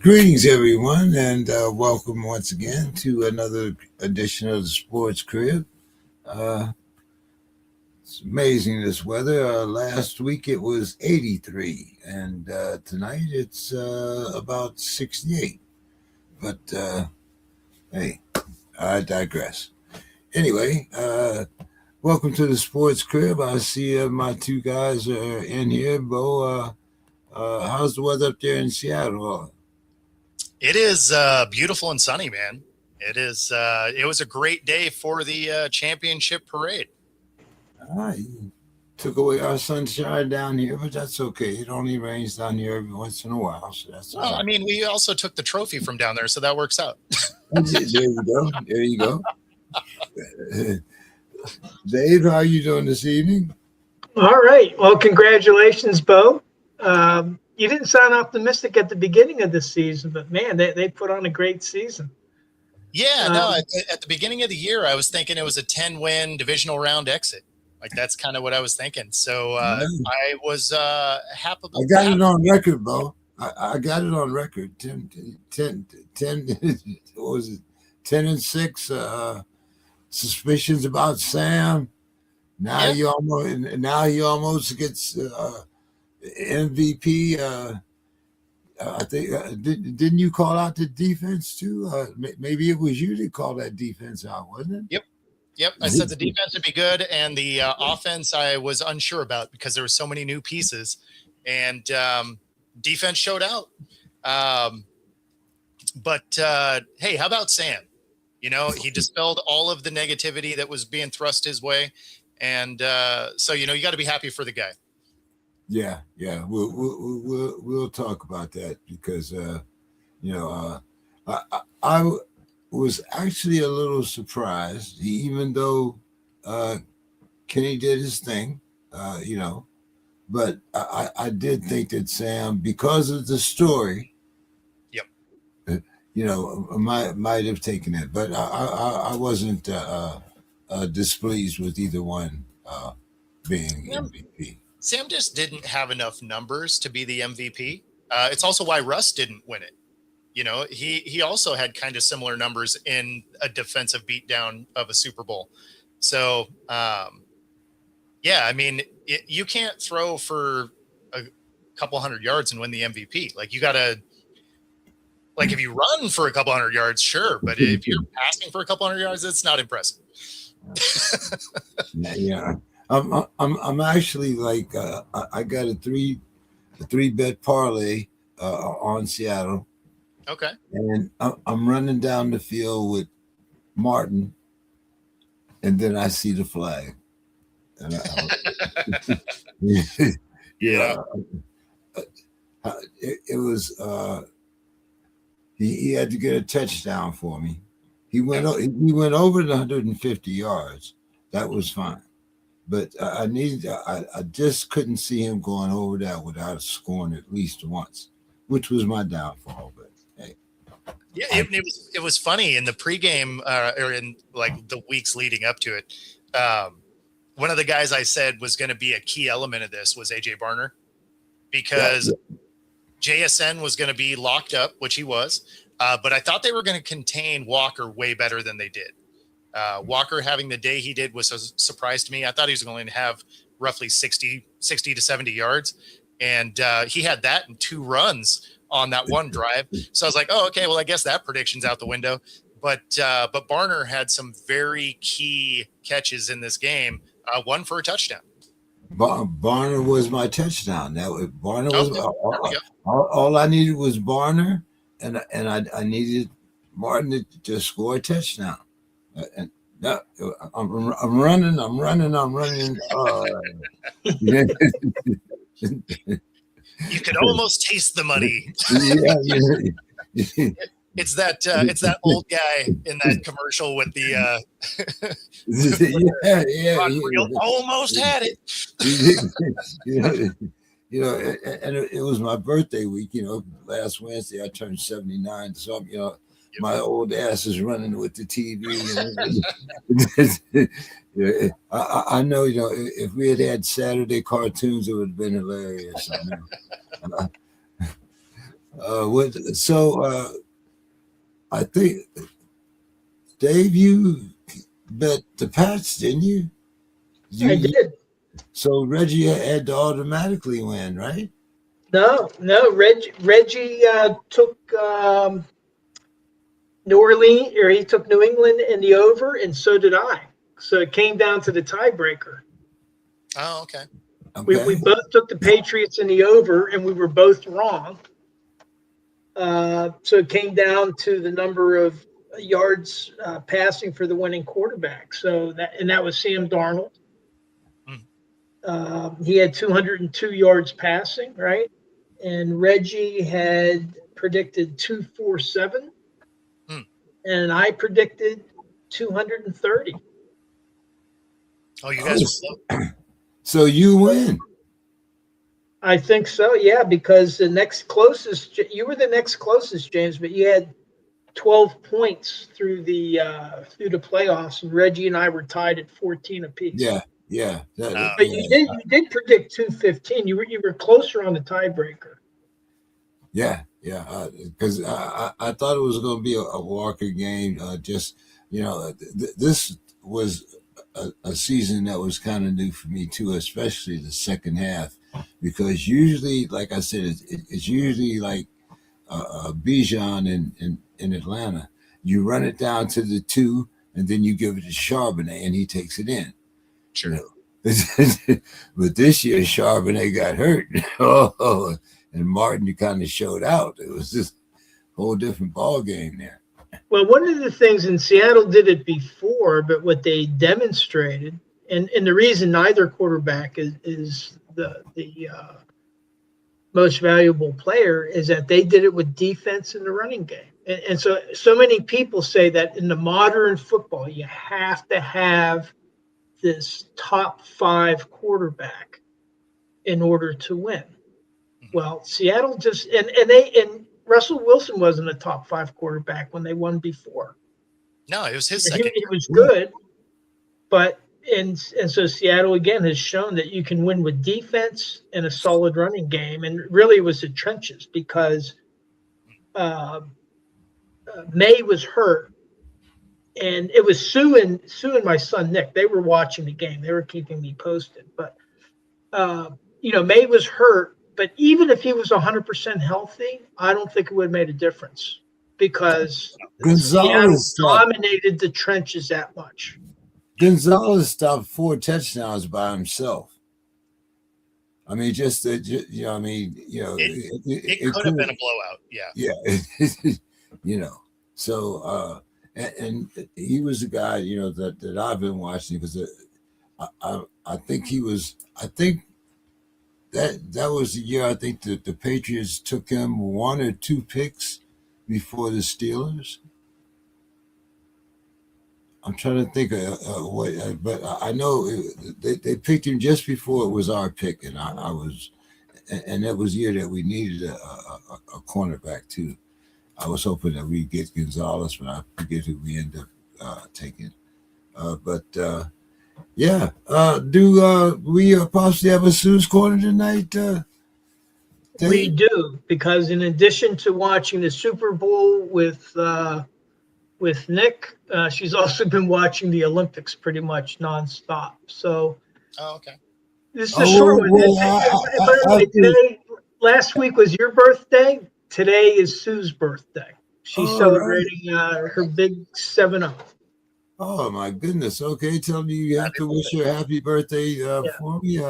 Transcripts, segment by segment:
Greetings, everyone, and welcome once again to another edition of the Sportz Krib. Uh, it's amazing this weather. Last week it was 83, and tonight it's about 68. But hey, I digress. Anyway, welcome to the Sportz Krib. I see my two guys are in here. Bo, how's the weather up there in Seattle? It is beautiful and sunny, man. It is. It was a great day for the championship parade. You took away our sunshine down here, but that's okay. It only rains down here every once in a while, so that's all Well, I right. mean, we also took the trophy from down there, so that works out. There you go. There you go. Dave, how are you doing this evening? All right. Well, congratulations, Bo. You didn't sound optimistic at the beginning of this season, but man, they put on a great season. Yeah, no. At the beginning of the year, I was thinking it was a 10-win divisional round exit. Like that's kind of what I was thinking. So I was happy. I got it on record, Bo. I got it on record. 10 what was it? 10-6. Suspicions about Sam. Now he almost gets MVP. I think didn't you call out the defense too? Maybe it was you that called that defense out, wasn't it? Yep. I said the defense would be good, and the offense I was unsure about because there were so many new pieces, and defense showed out. But hey, how about Sam? You know, he dispelled all of the negativity that was being thrust his way, and so you got to be happy for the guy. Yeah. We'll talk about that because I was actually a little surprised, even though Kenny did his thing, but I did think that Sam, because of the story, might have taken it, but I wasn't displeased with either one being MVP. Sam just didn't have enough numbers to be the MVP. It's also why Russ didn't win it. He also had kind of similar numbers in a defensive beatdown of a Super Bowl. So, I mean, you can't throw for a couple hundred yards and win the MVP. Like you got to, like if you run for a couple hundred yards, sure. But if you're passing for a couple hundred yards, it's not impressive. Yeah. I'm actually like I got a three bet parlay on Seattle. Okay. And I'm running down the field with Martin, and then I see the flag. And it was he had to get a touchdown for me. He went over the 150 yards. That was fine. But I just couldn't see him going over that without scoring at least once, which was my downfall. But hey, yeah, it was funny in the pregame or in like the weeks leading up to it. One of the guys I said was going to be a key element of this was AJ Barner, because JSN was going to be locked up, which he was, but I thought they were going to contain Walker way better than they did. Walker having the day he did was a surprise to me. I thought he was going to have roughly 60 to 70 yards. And he had that in 2 runs on that one drive. So I was like, oh, okay, well, I guess that prediction's out the window. But Barner had some very key catches in this game, one for a touchdown. Barner was my touchdown. Barner was all I needed was Barner, and I needed Martin to just score a touchdown. And I'm running. You could almost taste the money. It's that old guy in that commercial with the almost had it. And it was my birthday week. Last Wednesday I turned 79. So my old ass is running with the TV. I know, if we had Saturday cartoons, it would have been hilarious. I think Dave, you bet the Pats, didn't you? I You did. so Reggie had to automatically win, right? No. Reggie took New Orleans, or he took New England in the over, and so did I. So it came down to the tiebreaker. Oh, okay. We Okay. both took the Patriots in the over, and we were both wrong. So it came down to the number of yards passing for the winning quarterback. So that was Sam Darnold. Mm. He had 202 yards passing, right? And Reggie had predicted 247, Mm. and I predicted 230. Oh, you Oh, guys were close. so you win. I think so, yeah, because the next closest, you were the next closest, James, but you had 12 points through the playoffs, and Reggie and I were tied at 14 apiece. Yeah, yeah, But yeah, you did predict 215. You were closer on the tiebreaker. yeah, yeah. Because I thought it was going to be a Walker game. Just this was a season that was kind of new for me too, especially the second half, because usually, like I said, it's usually like Bijan in Atlanta. You run it down to the 2, and then you give it to Charbonnet, and he takes it in. Sure. But this year Charbonnet got hurt. Oh, and Martin kind of showed out. It was just a whole different ball game there. Well, one of the things in Seattle did it before, but what they demonstrated, and the reason neither quarterback is the most valuable player, is that they did it with defense in the running game. And so many people say that in the modern football, you have to have this top 5 quarterback in order to win. Well, Seattle just and Russell Wilson wasn't a top 5 quarterback when they won before. No, it was his He, second. he was good, but and so Seattle again has shown that you can win with defense and a solid running game, and really it was the trenches because May was hurt, and it was Sue and my son Nick. They were watching the game. They were keeping me posted, but May was hurt. But even if he was 100% healthy, I don't think it would have made a difference because Seattle Gonzalez dominated the trenches that much. Gonzalez stopped 4 touchdowns by himself. I mean, it could have been a blowout. Yeah. Yeah. So and he was a guy, that I've been watching because I think that was the year I think that the Patriots took him 1 or 2 picks before the Steelers. I'm trying to think of what, but I know they picked him just before it was our pick, and I was, and that was the year that we needed a cornerback too. I was hoping that we'd get Gonzalez, but I forget who we ended up taking. Yeah. Do we possibly have a Sue's Corner tonight? We do, because in addition to watching the Super Bowl with Nick, she's also been watching the Olympics pretty much nonstop. So, okay. This is a short one. By the way, today, last week was your birthday. Today is Sue's birthday. She's celebrating her big 7-0. Oh my goodness! Okay, tell me you have to wish her happy birthday for me.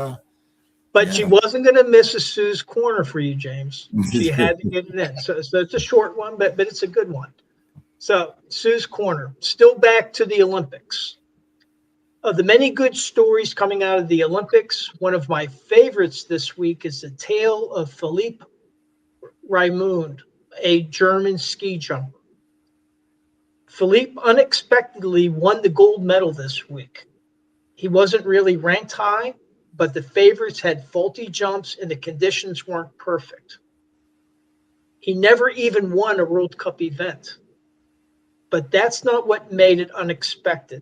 But she wasn't going to miss a Sue's Corner for you, James. She had to get it in. So it's a short one, but it's a good one. So Sue's Corner, still back to the Olympics. Of the many good stories coming out of the Olympics, one of my favorites this week is the tale of Philippe Raimund, a German ski jumper. Philippe unexpectedly won the gold medal this week. He wasn't really ranked high, but the favorites had faulty jumps and the conditions weren't perfect. He never even won a World Cup event. But that's not what made it unexpected.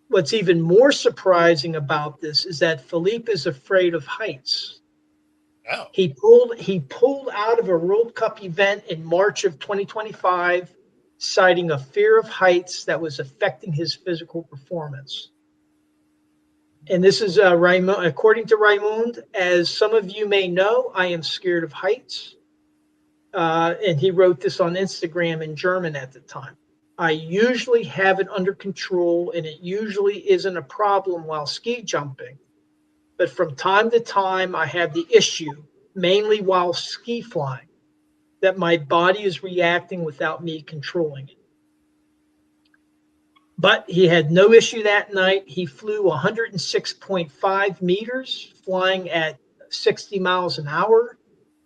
What's even more surprising about this is that Philippe is afraid of heights. Oh, He pulled out of a World Cup event in March of 2025, citing a fear of heights that was affecting his physical performance. And this is Raymond, according to Raymond, as some of you may know, I am scared of heights. And he wrote this on Instagram in German at the time. I usually have it under control, and it usually isn't a problem while ski jumping. But from time to time, I have the issue, mainly while ski flying, that my body is reacting without me controlling it. But he had no issue that night. He flew 106.5 meters, flying at 60 miles an hour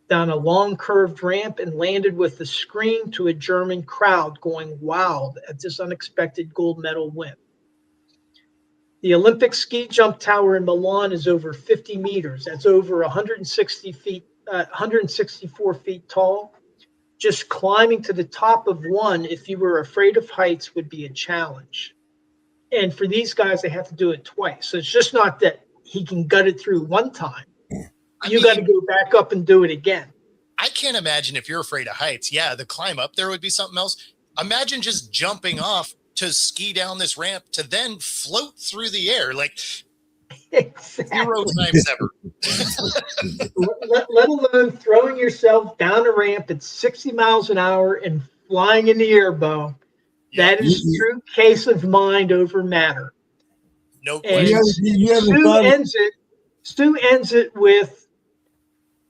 down a long curved ramp and landed with a scream to a German crowd going wild at this unexpected gold medal win. The Olympic ski jump tower in Milan is over 50 meters. That's over 164 feet tall. Just climbing to the top of one, if you were afraid of heights, would be a challenge. And for these guys, they have to do it twice. So it's just not that he can gut it through one time. You got to go back up and do it again. I can't imagine if you're afraid of heights. Yeah, the climb up there would be something else. Imagine just jumping off to ski down this ramp to then float through the air. Like, Exactly. 0 times ever. let alone throwing yourself down a ramp at 60 miles an hour and flying in the air, Bo. That is a true case of mind over matter. No And question. Stu ends it with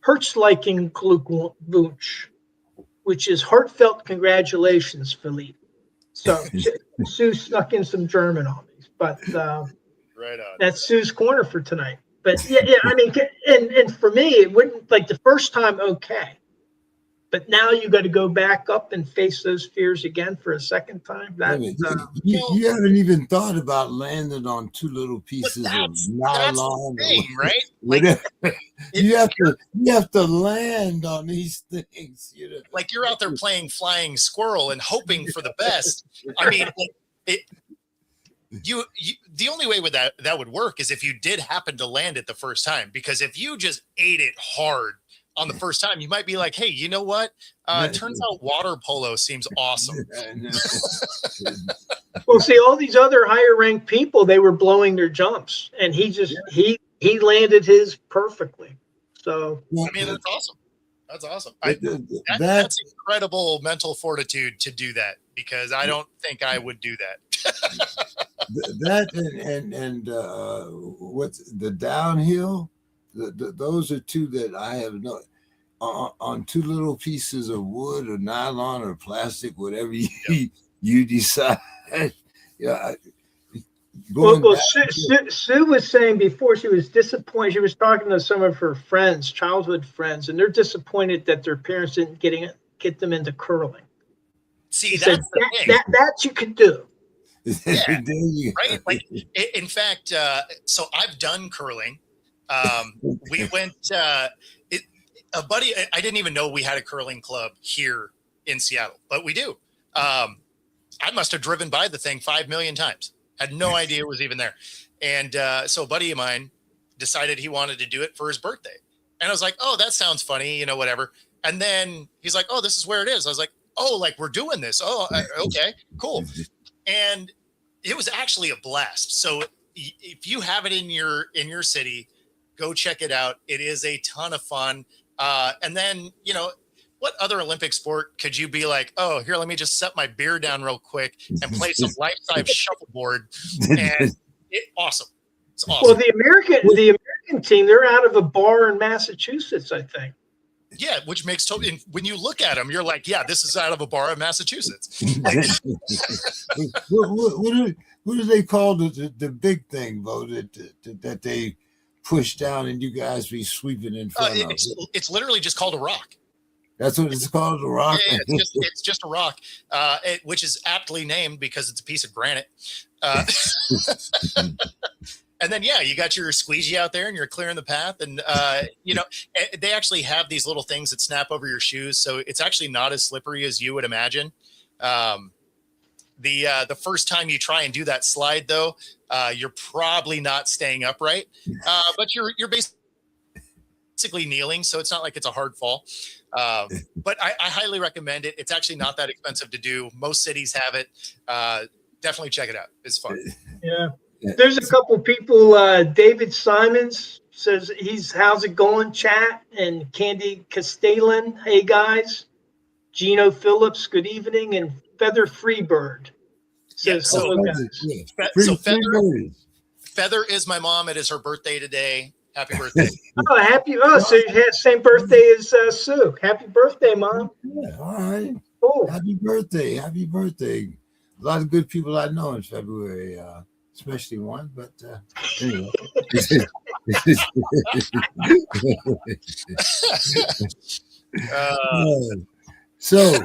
Herzlichen Glückwunsch, which is heartfelt congratulations, Philippe. So Sue snuck in some German on me, but Right on. that's Sue's corner for tonight. But yeah, I mean, and for me, it wouldn't, like, the first time, okay. But now you got to go back up and face those fears again for a second time. You haven't even thought about landing on two little pieces of nylon, thing, right? Like, you have to land on these things. You know, like you're out there playing flying squirrel and hoping for the best. I mean, the only way with that would work is if you did happen to land it the first time. Because if you just ate it hard on the first time, you might be like, hey, you know what? Turns out water polo seems awesome. Well, see, all these other higher ranked people, they were blowing their jumps, and he landed his perfectly. So I mean, that's awesome. That's awesome. That's incredible mental fortitude to do that, because I don't think I would do that. That and what's the downhill? Those are two that I have on two little pieces of wood or nylon or plastic, whatever you decide. Yeah. Sue was saying before, she was disappointed. She was talking to some of her friends, childhood friends, and they're disappointed that their parents didn't get them into curling. See, that's that you could do. Yeah, right. Like, in fact, so I've done curling. We went, a buddy, I didn't even know we had a curling club here in Seattle, but we do. I must have driven by the thing 5 million times. Had no idea it was even there. And so a buddy of mine decided he wanted to do it for his birthday. And I was like, oh, that sounds funny, whatever. And then he's like, oh, this is where it is. I was like, oh, like, we're doing this. Oh, okay, cool. And it was actually a blast. So if you have it in your city, go check it out. It is a ton of fun. And then, what other Olympic sport could you be like, oh, here, let me just set my beer down real quick and play some life-size shuffleboard. And awesome. It's awesome. Well, the American team, they're out of a bar in Massachusetts, I think. Yeah, which makes total. When you look at them, you're like, yeah, this is out of a bar in Massachusetts. What do they call the big thing, Bo, that they push down and you guys be sweeping in front of? It's literally just called a rock. That's what it's called, a rock? Yeah, it's just a rock, which is aptly named because it's a piece of granite. And then, you got your squeegee out there and you're clearing the path. And, they actually have these little things that snap over your shoes. So it's actually not as slippery as you would imagine. The first time you try and do that slide, though, you're probably not staying upright. But you're basically basically kneeling, so it's not like it's a hard fall. But I highly recommend it. It's actually not that expensive to do. Most cities have it. Definitely check it out. It's fun. Yeah. There's a couple people. David Simons says how's it going, chat? And Candy Castellan, hey guys. Gino Phillips, good evening. And Feather Freebird says hello, guys. Feather is my mom. It is her birthday today. Happy birthday. So you had the same birthday as Sue. Happy birthday, Mom. Yeah, all right. Cool. Happy birthday. Happy birthday. A lot of good people I know in February, especially one, but anyway. So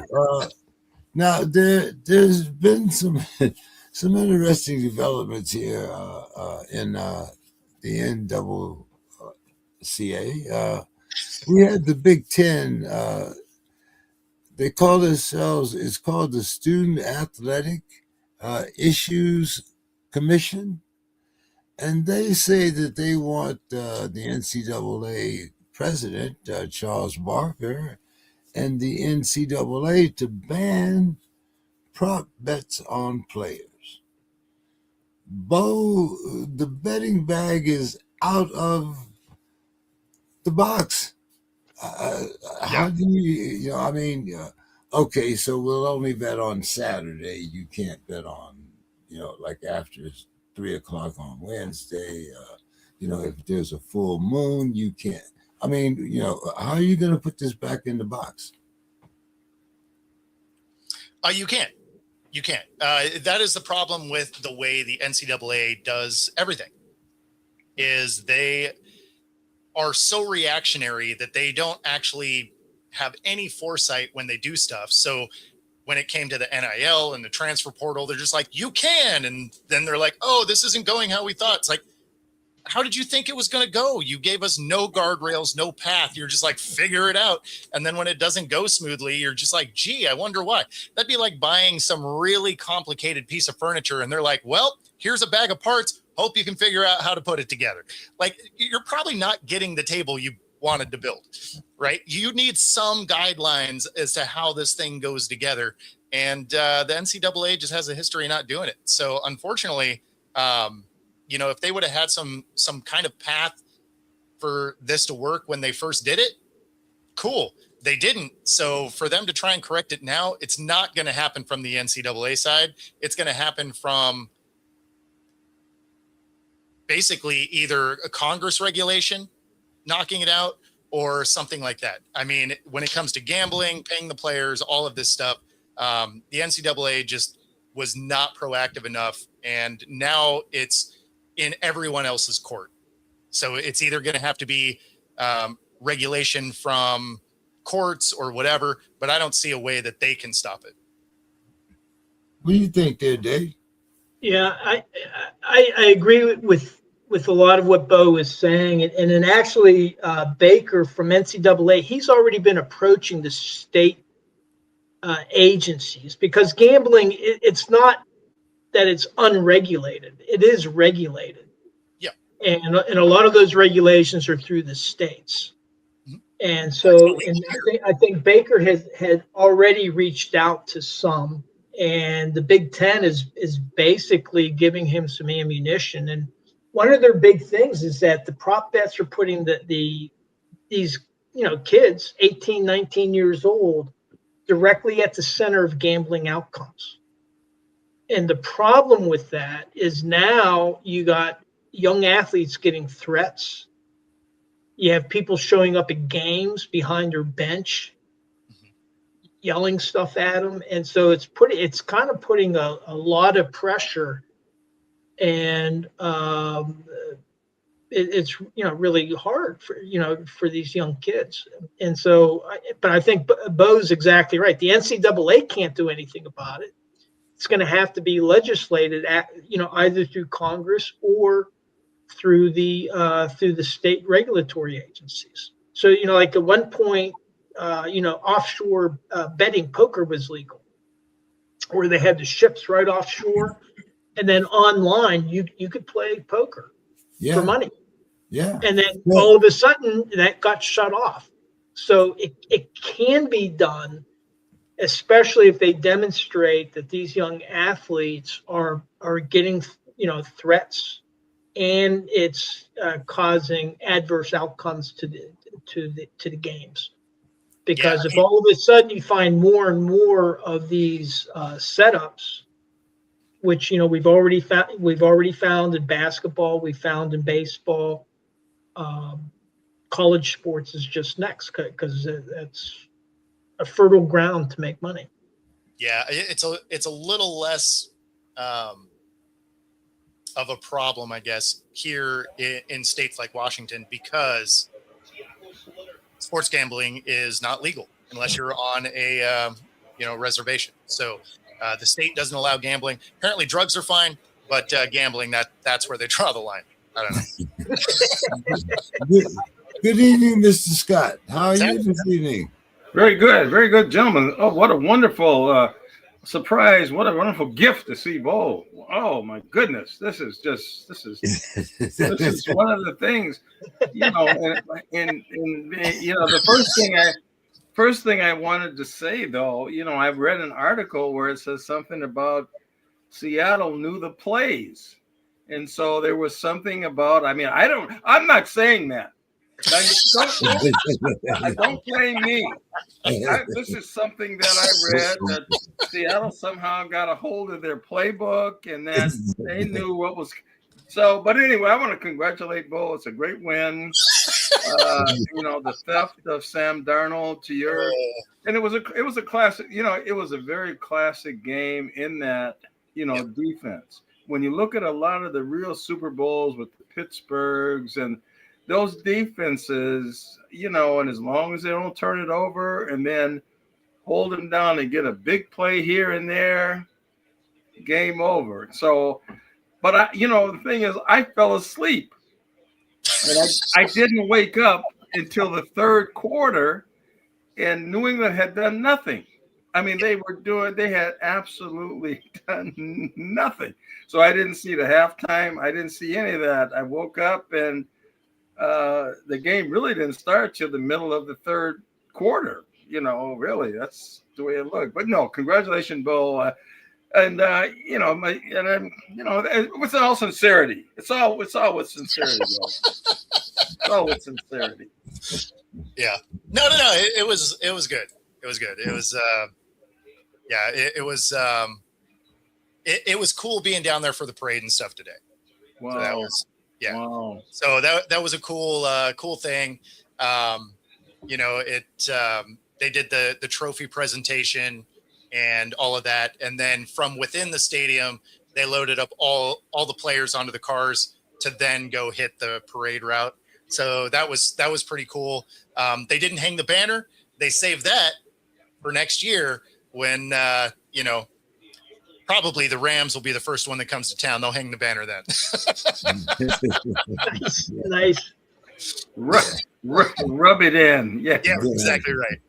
now there's been some interesting developments here in the NCAA. We had the Big Ten. They call themselves. It's called the Student Athletic Issues Commission, and they say that they want the NCAA president Charles Barker and the NCAA to ban prop bets on players. Bo, the betting bag is out of the box. How do you I mean, okay, so we'll only bet on Saturday. You can't bet on, like after 3:00 on Wednesday. If there's a full moon, you can't. I mean, how are you going to put this back in the box? You can't. You can't. That is the problem with the way the NCAA does everything. Is they are so reactionary that they don't actually have any foresight when they do stuff. So when it came to the NIL and the transfer portal, they're just like, you can. And then they're like, oh, this isn't going how we thought. It's like, how did you think it was going to go? You gave us no guardrails, no path. You're just like, figure it out. And then when it doesn't go smoothly, you're just like, gee, I wonder why. That'd be like buying some really complicated piece of furniture. And they're like, well, here's a bag of parts. Hope you can figure out how to put it together. Like, you're probably not getting the table you wanted to build, right? You need some guidelines as to how this thing goes together. And the NCAA just has a history of not doing it. So unfortunately, if they would have had some kind of path for this to work when they first did it, cool. They didn't. So for them to try and correct it now, it's not going to happen from the NCAA side. It's going to happen from basically either a Congress regulation knocking it out or something like that. I mean, when it comes to gambling, paying the players, all of this stuff, the NCAA just was not proactive enough. And now it's in everyone else's court. So it's either going to have to be regulation from courts or whatever, but I don't see a way that they can stop it. What do you think there, Dave? Yeah, I agree with a lot of what Bo is saying. And then actually Baker from NCAA, he's already been approaching the state agencies because gambling, it's not that it's unregulated. It is regulated. Yeah. And a lot of those regulations are through the states. Mm-hmm. And so I think Baker had already reached out to some, and the Big Ten is basically giving him some ammunition. And one of their big things is that the prop bets are putting these kids, 18, 19 years old, directly at the center of gambling outcomes. And the problem with that is now you got young athletes getting threats. You have people showing up at games behind their bench, yelling stuff at them. And so it's kind of putting a lot of pressure, and it's really hard for these young kids. And so, but I think Bo's exactly right. The NCAA can't do anything about it. It's going to have to be legislated either through Congress or through the state regulatory agencies. So like at one point, offshore betting poker was legal, where they had the ships right offshore, and then online you could play poker for money. Yeah. And then Well, all of a sudden that got shut off. So it can be done, especially if they demonstrate that these young athletes are getting, threats, and it's causing adverse outcomes to the games. Yeah, Because if all of a sudden you find more and more of these setups, which we've already found in basketball, we found in baseball, college sports is just next because that's a fertile ground to make money. yeah, it's a little less of a problem, I guess, here in states like Washington, because sports gambling is not legal unless you're on a reservation. So the state doesn't allow gambling. Apparently, drugs are fine, but gambling that's where they draw the line. I don't know. good evening, Mr. Scott. How are you this evening? Very good, gentlemen. Oh, what a wonderful surprise! What a wonderful gift to see Bo. Oh my goodness, this is one of the things, and the first thing I wanted to say though, I've read an article where it says something about Seattle knew the plays, and so there was something about. I mean, I'm not saying that. Don't blame me. This is something that I read, that Seattle somehow got a hold of their playbook and that they knew what was. So, but anyway, I want to congratulate Bo. It's a great win. The theft of Sam Darnold to your, and it was a classic. It was a very classic game in that defense. When you look at a lot of the real Super Bowls with the Pittsburghs and those defenses, and as long as they don't turn it over and then hold them down and get a big play here and there, game over. So, but the thing is, I fell asleep and I didn't wake up until the third quarter, and New England had done nothing. I mean, they had absolutely done nothing. So I didn't see the halftime. I didn't see any of that. I woke up and the game really didn't start till the middle of the third quarter. Really, that's the way it looked. But no, congratulations, Bo. With all sincerity, it's all with sincerity, Bo. It's all with sincerity. Yeah. No. It was good. It was good. It was it was cool being down there for the parade and stuff today. Wow. So that was. Yeah. Wow. So that was a cool thing. They did the trophy presentation and all of that, and then from within the stadium, they loaded up all the players onto the cars to then go hit the parade route. So that was pretty cool. They didn't hang the banner. They saved that for next year when probably the Rams will be the first one that comes to town. They'll hang the banner then. Nice. Rub it in. Yeah, exactly right.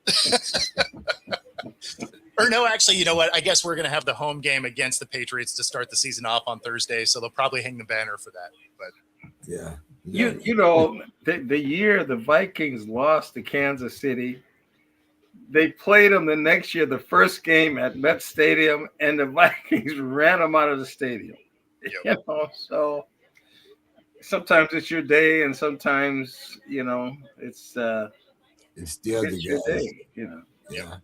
Or no, actually, you know what? I guess we're going to have the home game against the Patriots to start the season off on Thursday, so they'll probably hang the banner for that. But yeah. The year the Vikings lost to Kansas City, they played them the next year, the first game at Met Stadium, and the Vikings ran them out of the stadium. Yep. So sometimes it's your day, and sometimes it's the other day. Yeah.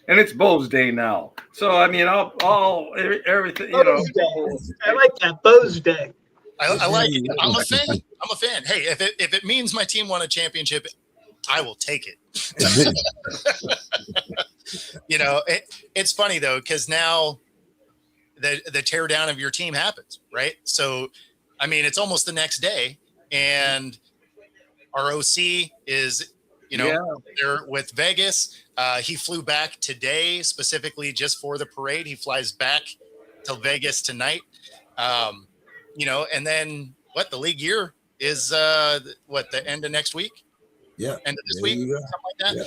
And it's Bo's day now. So I mean, everything. I like that, Bo's day. I like it. I'm a fan. Hey, if it means my team won a championship, I will take it. It's funny though, because now the tear down of your team happens, right? So, I mean, it's almost the next day, and our OC is, there with Vegas. He flew back today specifically just for the parade. He flies back to Vegas tonight. And then the league year is the end of next week? Yeah. End of this week, something like that. Yeah.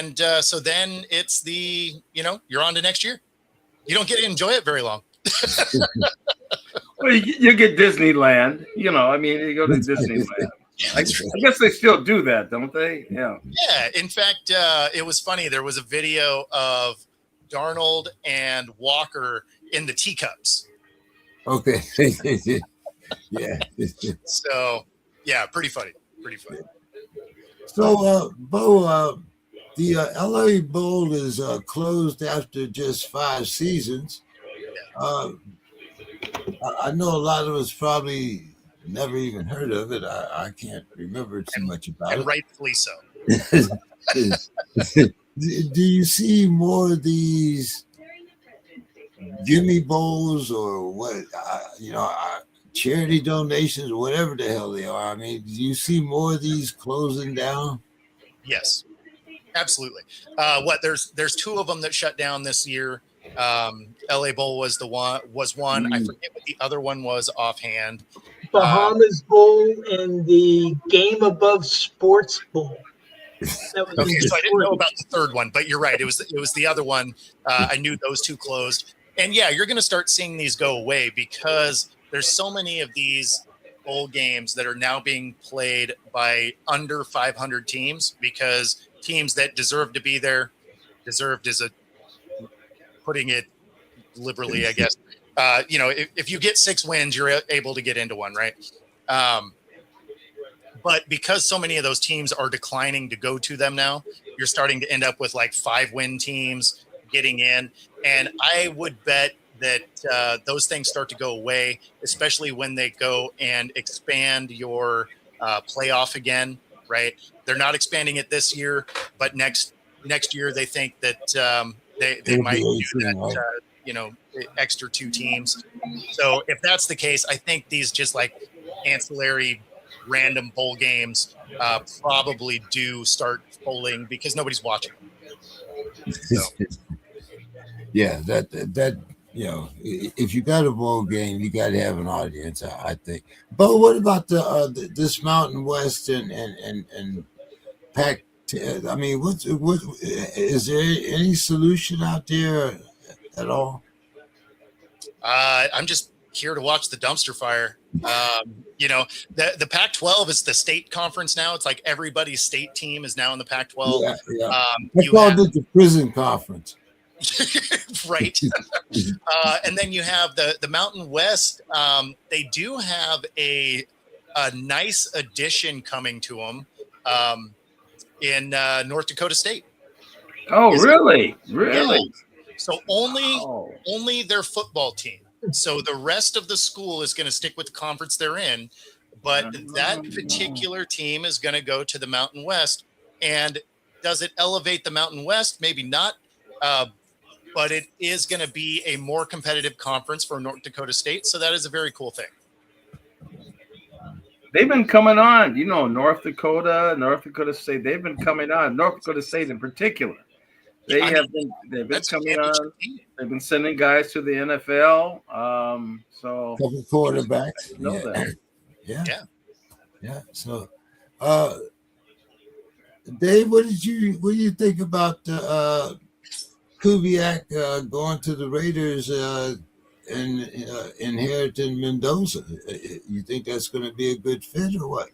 And so then it's you're on to next year. You don't get to enjoy it very long. Well, you get Disneyland. You know, I mean, you go to Disneyland. I guess they still do that, don't they? Yeah. Yeah. In fact, it was funny. There was a video of Darnold and Walker in the teacups. Okay. Yeah. So, yeah, pretty funny. Pretty funny. So, Bo, the LA Bowl is closed after just 5 seasons. I know a lot of us probably never even heard of it. I can't remember too much about And it. rightfully so. Do you see more of these gimme bowls or what? Charity donations or whatever the hell they are. I mean, do you see more of these closing down? Yes, absolutely. There's 2 of them that shut down this year. LA Bowl was one. I forget what the other one was offhand. Bahamas Bowl and the Game Above Sports Bowl. That was okay, so I didn't know about the third one, but you're right. It was the other one. I knew those 2 closed. And yeah, you're going to start seeing these go away because there's so many of these bowl games that are now being played by under 500 teams because teams that deserve to be there, deserved is putting it liberally, I guess. If you get 6 wins, you're able to get into one, right? But because so many of those teams are declining to go to them now, you're starting to end up with like 5-win teams getting in. And I would bet that those things start to go away, especially when they go and expand your playoff again, right? They're not expanding it this year, but next year they think that they might do that, extra 2 teams. So if that's the case, I think these just like ancillary random bowl games probably do start bowling because nobody's watching them. So. Yeah, that if you got a bowl game, you got to have an audience, I think. But what about this Mountain West and Pac? I mean, what is there any solution out there at all? I'm just here to watch the dumpster fire. The Pac-12 is the state conference now. It's like everybody's state team is now in the Pac-12. Yeah. I called it the prison conference. Right. And then you have the Mountain West. They do have a nice addition coming to them in North Dakota State. Oh, really? Really? Yeah. So only their football team. So the rest of the school is going to stick with the conference they're in, but that particular team is going to go to the Mountain West. And does it elevate the Mountain West? Maybe not. But it is going to be a more competitive conference for North Dakota State. So that is a very cool thing. They've been coming on, North Dakota State. They've been coming on. North Dakota State in particular. They've been coming on. They've been sending guys to the NFL. So couple quarterbacks. I know that. Yeah. So, Dave, what do you think about Kubiak going to the Raiders and inheriting Mendoza? You think that's going to be a good fit or what?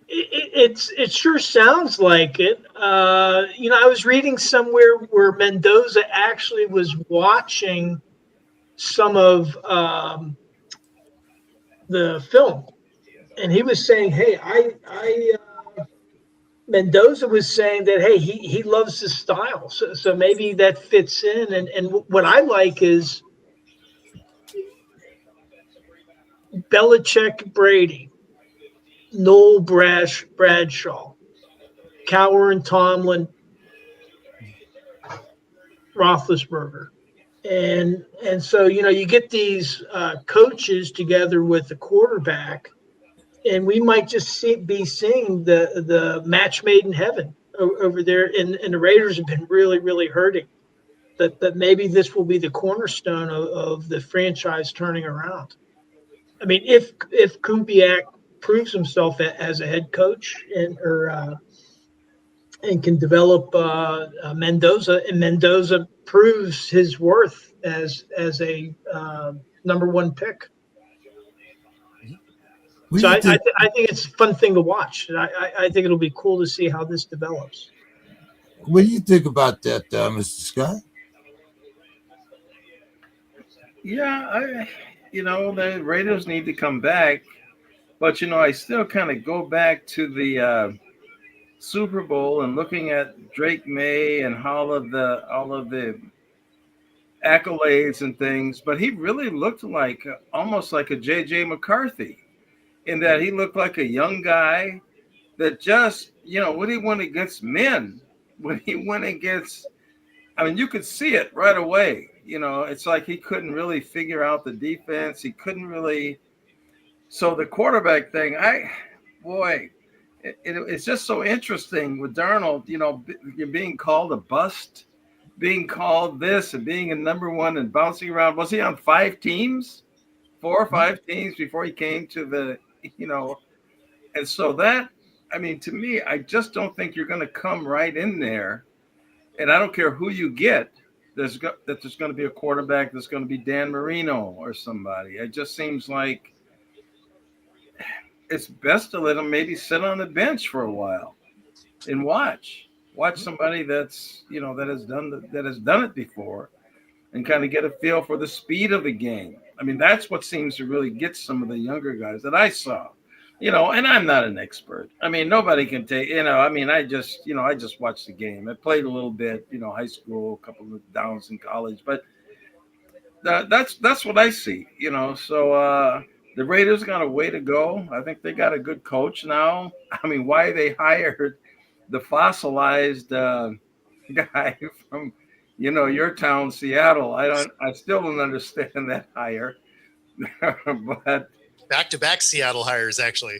It sure sounds like it. I was reading somewhere where Mendoza actually was watching some of the film, and he was saying, "Hey, Mendoza was saying that, hey, he loves the style, so maybe that fits in." And what I like is Belichick, Brady, Noel Bradshaw, Cowher and Tomlin, Roethlisberger. And so, you get these coaches together with the quarterback, and we might just be seeing the match made in heaven over there. And the Raiders have been really, really hurting. But maybe this will be the cornerstone of the franchise turning around. I mean, if Kubiak proves himself as a head coach and can develop Mendoza, and Mendoza proves his worth as a number one pick. What So do I you think? think it's a fun thing to watch. I think it'll be cool to see how this develops. What do you think about that, Mr. Scott? Yeah, the Raiders need to come back, but I still kind of go back to the Super Bowl and looking at Drake May and all of the accolades and things, but he really looked like almost like a JJ McCarthy in that he looked like a young guy that just, when he went against men, when he went against, I mean, you could see it right away. It's like he couldn't really figure out the defense. He couldn't really. So the quarterback thing, it's just so interesting with Darnold, you're being called a bust, being called this and being a number one and bouncing around. Was he on 5 teams, 4 or 5 teams before he came to the, and so that, I mean, to me, I just don't think you're going to come right in there. And I don't care who you get, there's going to be a quarterback that's going to be Dan Marino or somebody. It just seems like it's best to let him maybe sit on the bench for a while and watch somebody that's, that has done it before and kind of get a feel for the speed of the game. I mean, that's what seems to really get some of the younger guys that I saw. And I'm not an expert. I mean, nobody can take, I just watched the game. I played a little bit, high school, a couple of downs in college, but that's what I see, so the Raiders got a way to go. I think they got a good coach now. I mean, why they hired the fossilized guy from, your town, Seattle. I still don't understand that hire, but Back-to-back Seattle hires, actually.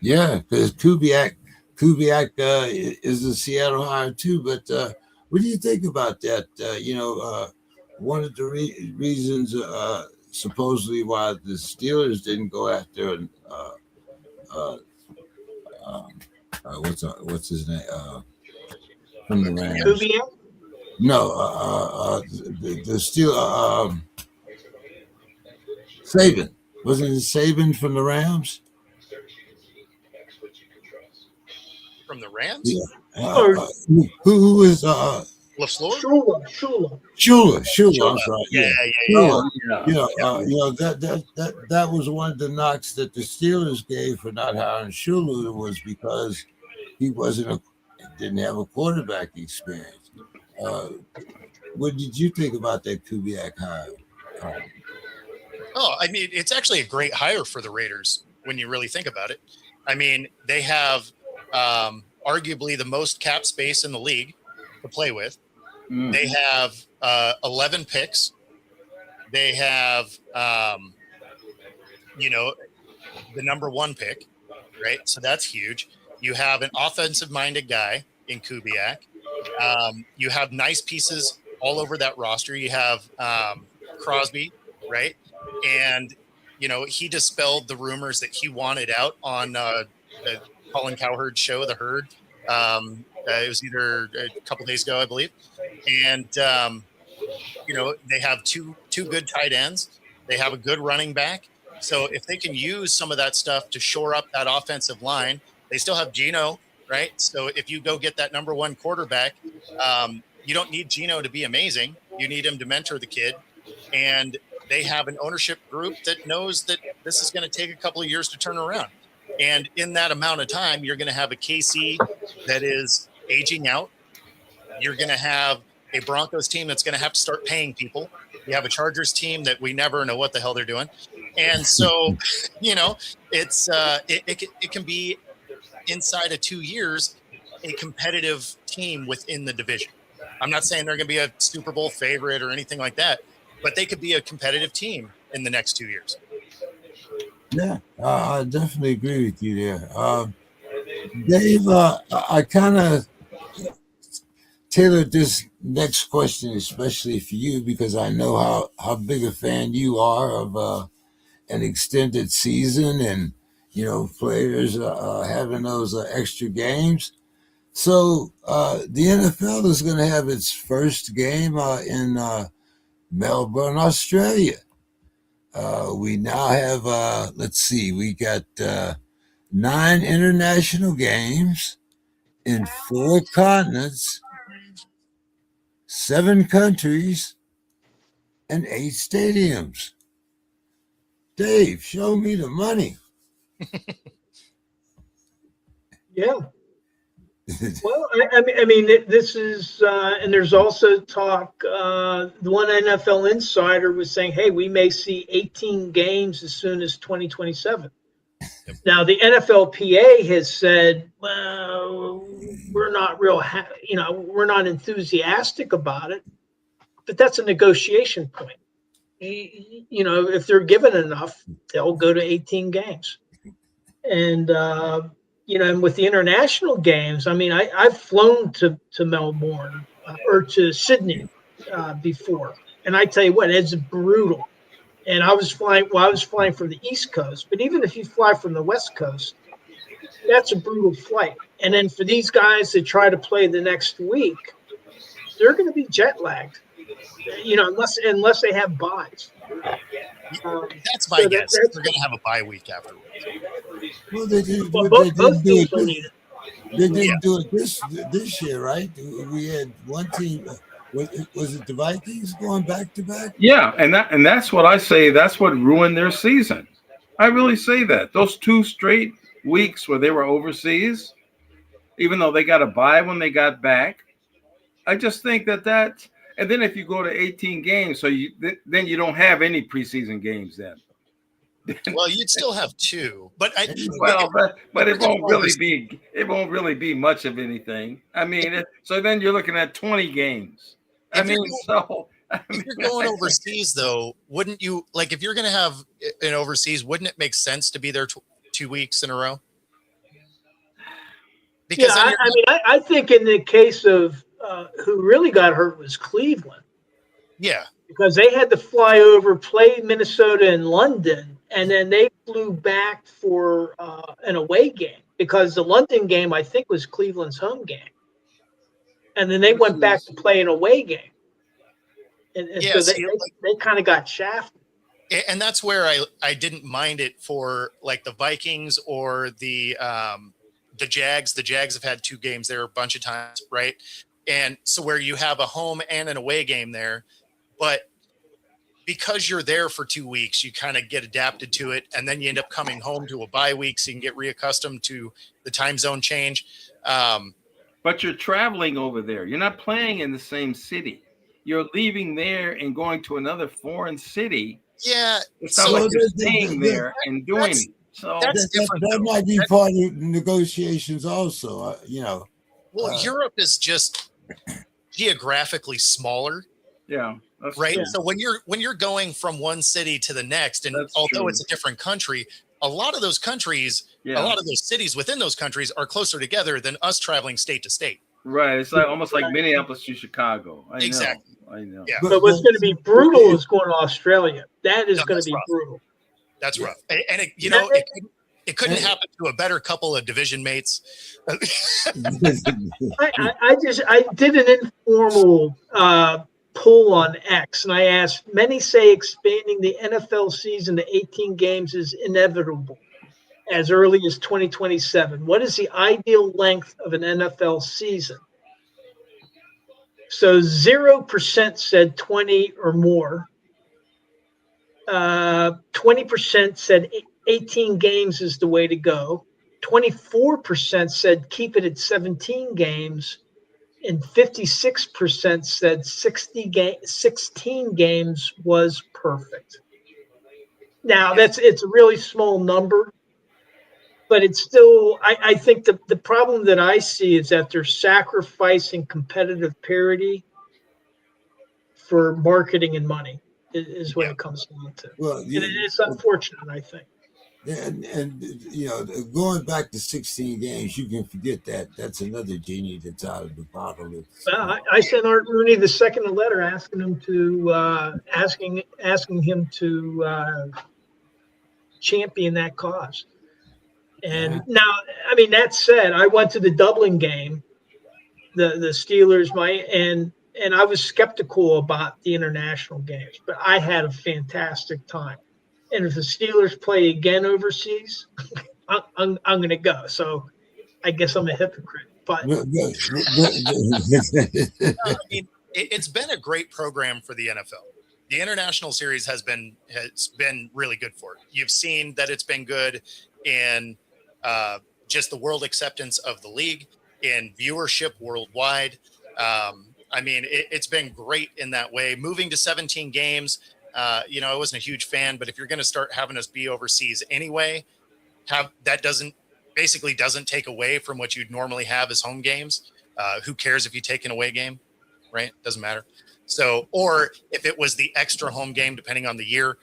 Yeah, because Kubiak is a Seattle hire too. But what do you think about that? One of the reasons supposedly why the Steelers didn't go after what's his name from the Rams? Kubiak? No, the Steelers. Saban. Wasn't it Saban from the Rams? From the Rams? Yeah. Who was LaFleur? Shula. I'm sorry. Yeah. That was one of the knocks that the Steelers gave for not hiring Shula was because he didn't have a quarterback experience. What did you think about that Kubiak hire? Oh, I mean, it's actually a great hire for the Raiders when you really think about it. I mean, they have arguably the most cap space in the league to play with. Mm. They have 11 picks. They have, the number 1 pick, right? So that's huge. You have an offensive-minded guy in Kubiak. You have nice pieces all over that roster. You have Crosby, right? And, he dispelled the rumors that he wanted out on the Colin Cowherd's show, The Herd. It was either a couple days ago, I believe. And, they have two good tight ends. They have a good running back. So if they can use some of that stuff to shore up that offensive line, they still have Geno, right? So if you go get that number 1 quarterback, you don't need Geno to be amazing. You need him to mentor the kid. And they have an ownership group that knows that this is going to take a couple of years to turn around. And in that amount of time, you're going to have a KC that is aging out. You're going to have a Broncos team that's going to have to start paying people. You have a Chargers team that we never know what the hell they're doing. And so, it's it can be inside of 2 years, a competitive team within the division. I'm not saying they're going to be a Super Bowl favorite or anything like that, but they could be a competitive team in the next 2 years. Yeah, I definitely agree with you there. Dave, I kind of tailored this next question especially for you because I know how big a fan you are of an extended season and, players having those extra games. So the NFL is going to have its first game in Melbourne, Australia. We now have, let's see, we got 9 international games in 4 continents, 7 countries, and 8 stadiums. Dave, show me the money. Yeah. Well, I mean, this is, and there's also talk. The one NFL insider was saying, "Hey, we may see 18 games as soon as 2027." Now, the NFLPA has said, "Well, we're not we're not enthusiastic about it," but that's a negotiation point. If they're given enough, they'll go to 18 games, and and with the international games, I mean, I've flown to Melbourne or to Sydney before, and I tell you what, it's brutal. And I was flying from the East Coast, but even if you fly from the West Coast, that's a brutal flight. And then for these guys that try to play the next week, they're going to be jet lagged, unless they have buys. That's my guess. They're going to have a bye week afterwards. Well, they didn't do it this year, right? We had one team. Was it the Vikings going back to back? Yeah, and that's what I say. That's what ruined their season. I really say that. Those 2 straight weeks where they were overseas, even though they got a bye when they got back, I just think that. And then if you go to 18 games, then you don't have any preseason games then. Well, you'd still have 2, but it won't really be much of anything. I mean, so then you're looking at 20 games. If you're going overseas, though, wouldn't you if you're going to have an overseas? Wouldn't it make sense to be there 2 weeks in a row? Because I think in the case of who really got hurt was Cleveland. Yeah, because they had to fly over, play Minnesota and London, and then they flew back for an away game because the London game, I think, was Cleveland's home game. And then they went back to play an away game. And so they kind of got shafted. And that's where I didn't mind it for the Vikings or the Jags. The Jags have had 2 games there a bunch of times, right? And so where you have a home and an away game there, but because you're there for 2 weeks, you kind of get adapted to it, and then you end up coming home to a bye week so you can get reaccustomed to the time zone change. But you're traveling over there. You're not playing in the same city. You're leaving there and going to another foreign city. Yeah. It's not like you're staying there and doing it. So that's different. That might be part of negotiations also, Well, Europe is just geographically smaller. Yeah. Right. True. So when you're going from one city to the next, and although it's a different country, a lot of those countries, a lot of those cities within those countries are closer together than us traveling state to state. Right. It's almost like Minneapolis to Chicago. Exactly. I know. Yeah. But what's going to be brutal is going to Australia. That is going to be brutal. That's rough. And it couldn't happen to a better couple of division mates. I did an informal poll on X, and I asked, many say expanding the NFL season to 18 games is inevitable as early as 2027. What is the ideal length of an NFL season? So 0% said 20 or more. 20% said 18 games is the way to go. 24% said keep it at 17 games. And 56% said 16 games was perfect. Now, it's a really small number, but it's still, I think the problem that I see is that they're sacrificing competitive parity for marketing and money is what it comes down to. Well, and it's unfortunate, I think. And going back to 16 games, you can forget that. That's another genie that's out of the bottle. I sent Art Rooney the second a letter asking him to asking him to champion that cause. And now, I mean, that said, I went to the Dublin game, the Steelers, and I was skeptical about the international games, but I had a fantastic time. And if the Steelers play again overseas, I'm going to go. So I guess I'm a hypocrite. But I mean, it's been a great program for the NFL. The international series has been really good for it. You've seen that it's been good in just the world acceptance of the league, in viewership worldwide. I mean, it's been great in that way. Moving to 17 games, I wasn't a huge fan, but if you're going to start having us be overseas anyway, that doesn't take away from what you'd normally have as home games. Who cares if you take an away game, right? Doesn't matter. So, or if it was the extra home game, depending on the year,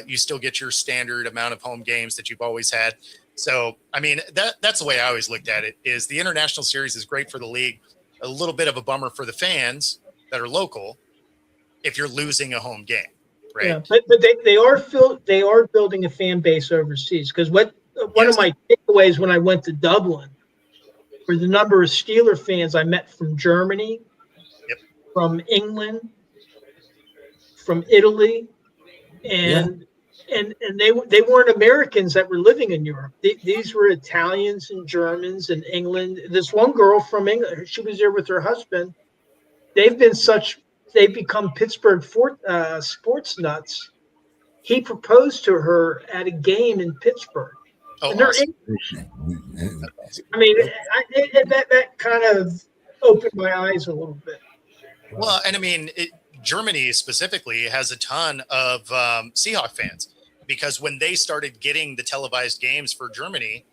you still get your standard amount of home games that you've always had. So, I mean, that's the way I always looked at it, is the international series is great for the league, a little bit of a bummer for the fans that are local if you're losing a home game, right? yeah, but they are building a fan base overseas, because one of my takeaways when I went to Dublin were the number of Steeler fans I met from Germany, from England, from Italy, and they weren't Americans that were living in Europe. These were Italians and Germans in England. This one girl from England, she was there with her husband. They've become Pittsburgh sports nuts. He proposed to her at a game in Pittsburgh. Oh, and awesome. I mean, that kind of opened my eyes a little bit. Well, and I mean, Germany specifically has a ton of Seahawks fans, because when they started getting the televised games for Germany,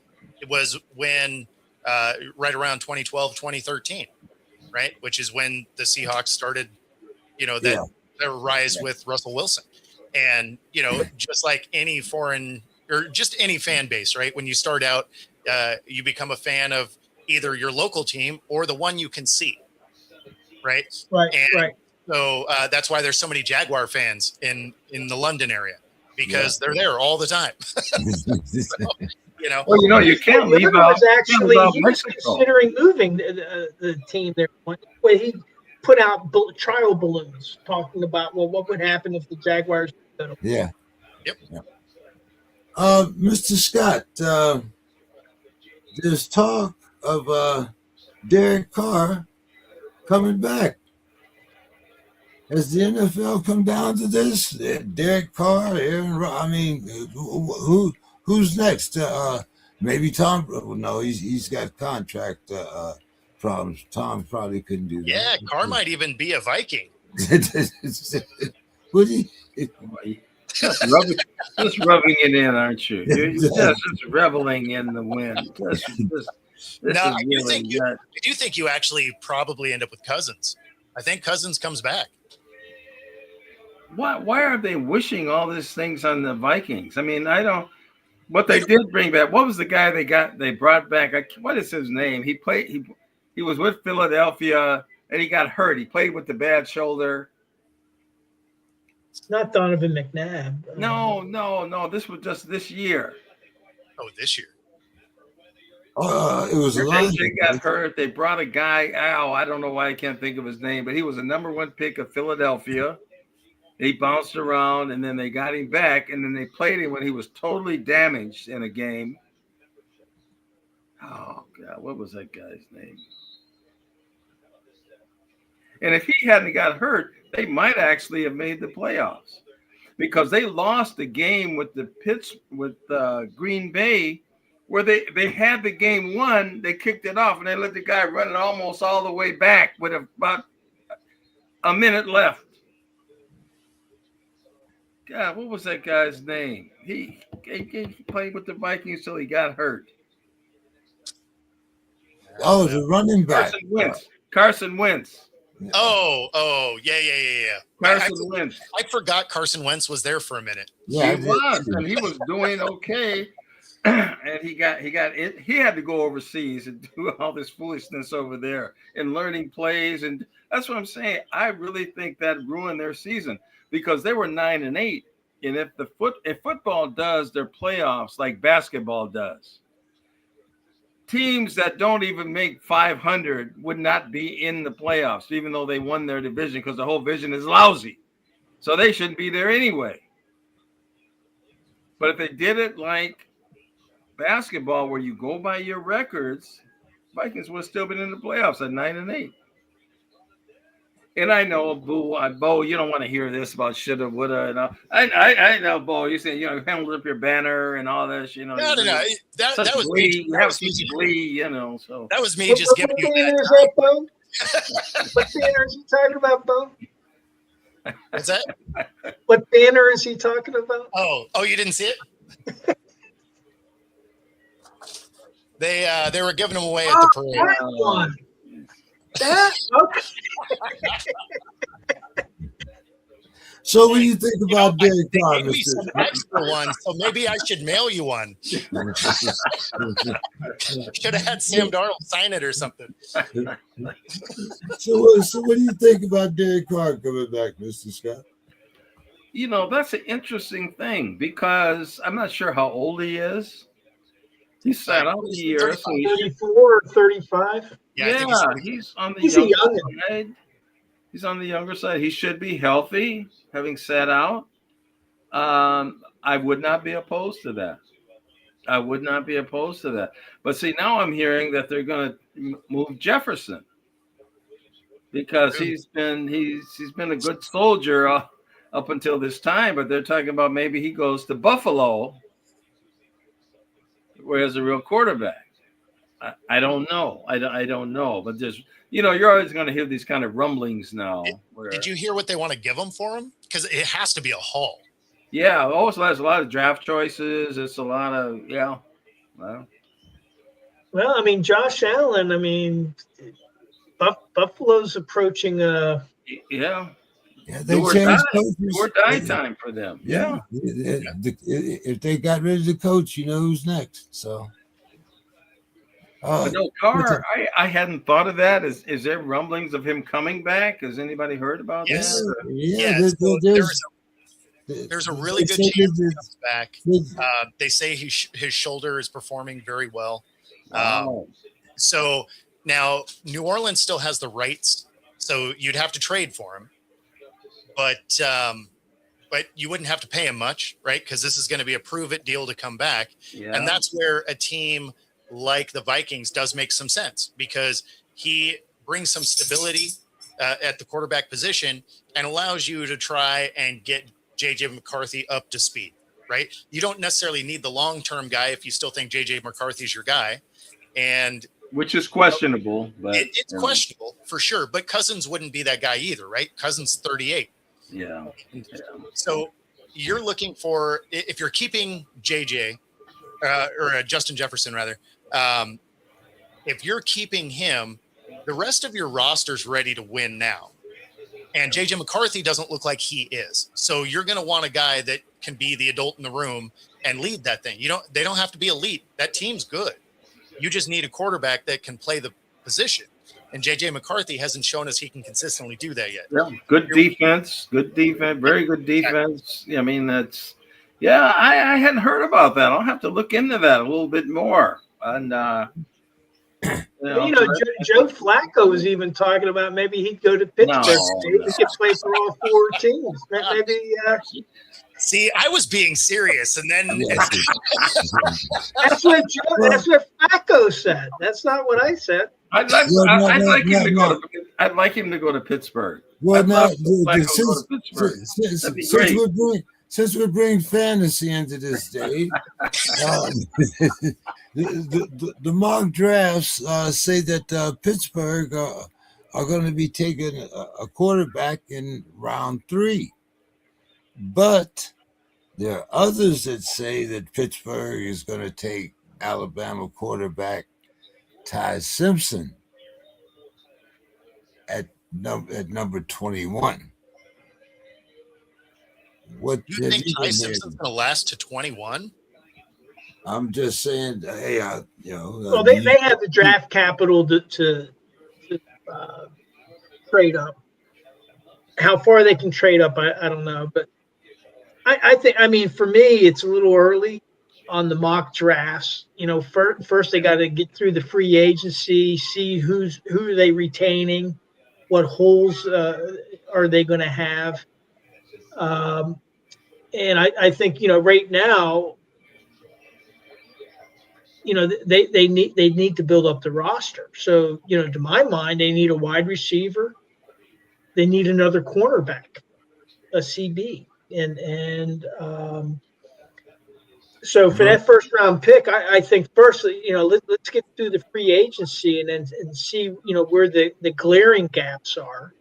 it was when right around 2012, 2013, right? Which is when the Seahawks started, their rise with Russell Wilson. And, just like any foreign or just any fan base, right? When you start out, you become a fan of either your local team or the one you can see. Right. Right. So that's why there's so many Jaguar fans in the London area, because they're there all the time. Well, you can't leave out. He was considering moving the team there. When he put out trial balloons talking about, what would happen if the Jaguars. Yeah. Yep. Mr. Scott, there's talk of Derek Carr coming back. Has the NFL come down to this? Derek Carr, who's next? Maybe Tom. No, he's got contract problems. Tom probably couldn't do that. Yeah, Carr might even be a Viking. Would he? Just rubbing it in, aren't you? You're just reveling in the wind. I do think you actually probably end up with Cousins. I think Cousins comes back. Why are they wishing all these things on the Vikings? I mean, I don't. What they did bring back. What was the guy they brought back? What is his name? He played. He was with Philadelphia and he got hurt. He played with the bad shoulder. It's not Donovan McNabb. No. This was just this year. Oh, this year. It was a lot. They got hurt. They brought a guy. I don't know why I can't think of his name, but he was a number one pick of Philadelphia. He bounced around, and then they got him back, and then they played him when he was totally damaged in a game. Oh, God, what was that guy's name? And if he hadn't got hurt, they might actually have made the playoffs, because they lost the game with Green Bay, where they had the game won. They kicked it off, and they let the guy run it almost all the way back with about a minute left. God, what was that guy's name? He played with the Vikings till he got hurt. Oh, the running back. Carson Wentz. Oh, yeah. Carson Wentz. I forgot Carson Wentz was there for a minute. Yeah, he was, and he was doing okay. And he had to go overseas and do all this foolishness over there and learning plays. And that's what I'm saying. I really think that ruined their season, because they were 9-8. And if football does their playoffs like basketball does, teams that don't even make 500 would not be in the playoffs, even though they won their division, because the whole division is lousy. So they shouldn't be there anyway. But if they did it like basketball, where you go by your records, Vikings would have still been in the playoffs at 9-8. And I know, Bo, you don't want to hear this about shoulda, woulda, and all. I know, Bo. You say, held up your banner and all this, No. That was glee. me. You have such glee, So That was me just giving you banner that is that, Bo? What banner is he talking about, Bo? What's that? What banner is he talking about? Oh, you didn't see it? They were giving them away at the parade. That one. That okay. So what do you think about Derek Carr, They gave me some extra ones, so maybe I should mail you one. Should have had Sam Darnold sign it or something. So what do you think about Derek Carr coming back, Mr. Scott? That's an interesting thing, because I'm not sure how old he is. He sat out the year. 34 or 35? Yeah, he's on the younger side. He's on the younger side. He should be healthy, having sat out. I would not be opposed to that. But see, now I'm hearing that they're going to move Jefferson, because he's been a good soldier up until this time. But they're talking about maybe he goes to Buffalo, where he has a real quarterback. I don't know. I don't know. But there's, you're always going to hear these kind of rumblings now. Did you hear what they want to give him for him? Because it has to be a haul. Yeah. Also, there's a lot of draft choices. It's a lot of, Well, I mean, Josh Allen, Buffalo's approaching Yeah, they changed coaches. Do or die time for them. Yeah. If they got rid of the coach, who's next. So. But no, Carr, I hadn't thought of that. Is there rumblings of him coming back? Has anybody heard about that? Yeah. There's a really good chance he comes back. They say his shoulder is performing very well. Wow. So now New Orleans still has the rights, so you'd have to trade for him. But you wouldn't have to pay him much, right? Because this is going to be a prove-it deal to come back. Yeah. And that's where a team like the Vikings does make some sense, because he brings some stability at the quarterback position and allows you to try and get J.J. McCarthy up to speed, right? You don't necessarily need the long-term guy if you still think J.J. McCarthy is your guy. And which is questionable. But it's questionable for sure, but Cousins wouldn't be that guy either, right? Cousins 38. Yeah. So you're looking for, if you're keeping JJ or Justin Jefferson rather, if you're keeping him, the rest of your roster's ready to win now. And JJ McCarthy doesn't look like he is. So you're going to want a guy that can be the adult in the room and lead that thing. They don't have to be elite. That team's good. You just need a quarterback that can play the position. And JJ McCarthy hasn't shown us he can consistently do that yet. Yeah, good defense, very good defense. I mean, I hadn't heard about that. I'll have to look into that a little bit more. And Joe Flacco was even talking about maybe he'd go to Pittsburgh. He could play for all four teams. Maybe. See, I was being serious, and then that's what Flacco said. That's not what I said. I'd like him to go to Pittsburgh. Well, now, since we're bringing fantasy into this day, the mock drafts say that Pittsburgh are going to be taking a quarterback in round 3. But there are others that say that Pittsburgh is going to take Alabama quarterback Ty Simpson at number 21. What you think Ty Simpson's going to last to 21? I'm just saying, hey, well, they have the draft capital to trade up. How far they can trade up, I don't know, but I think, for me, it's a little early. on the mock drafts. First they got to get through the free agency, see who are they retaining, what holes are they going to have, and I think right now, they need to build up the roster. So to my mind, they need a wide receiver, they need another cornerback, a CB, and so for that first round pick, I think firstly, let's get through the free agency and see, where the glaring gaps are.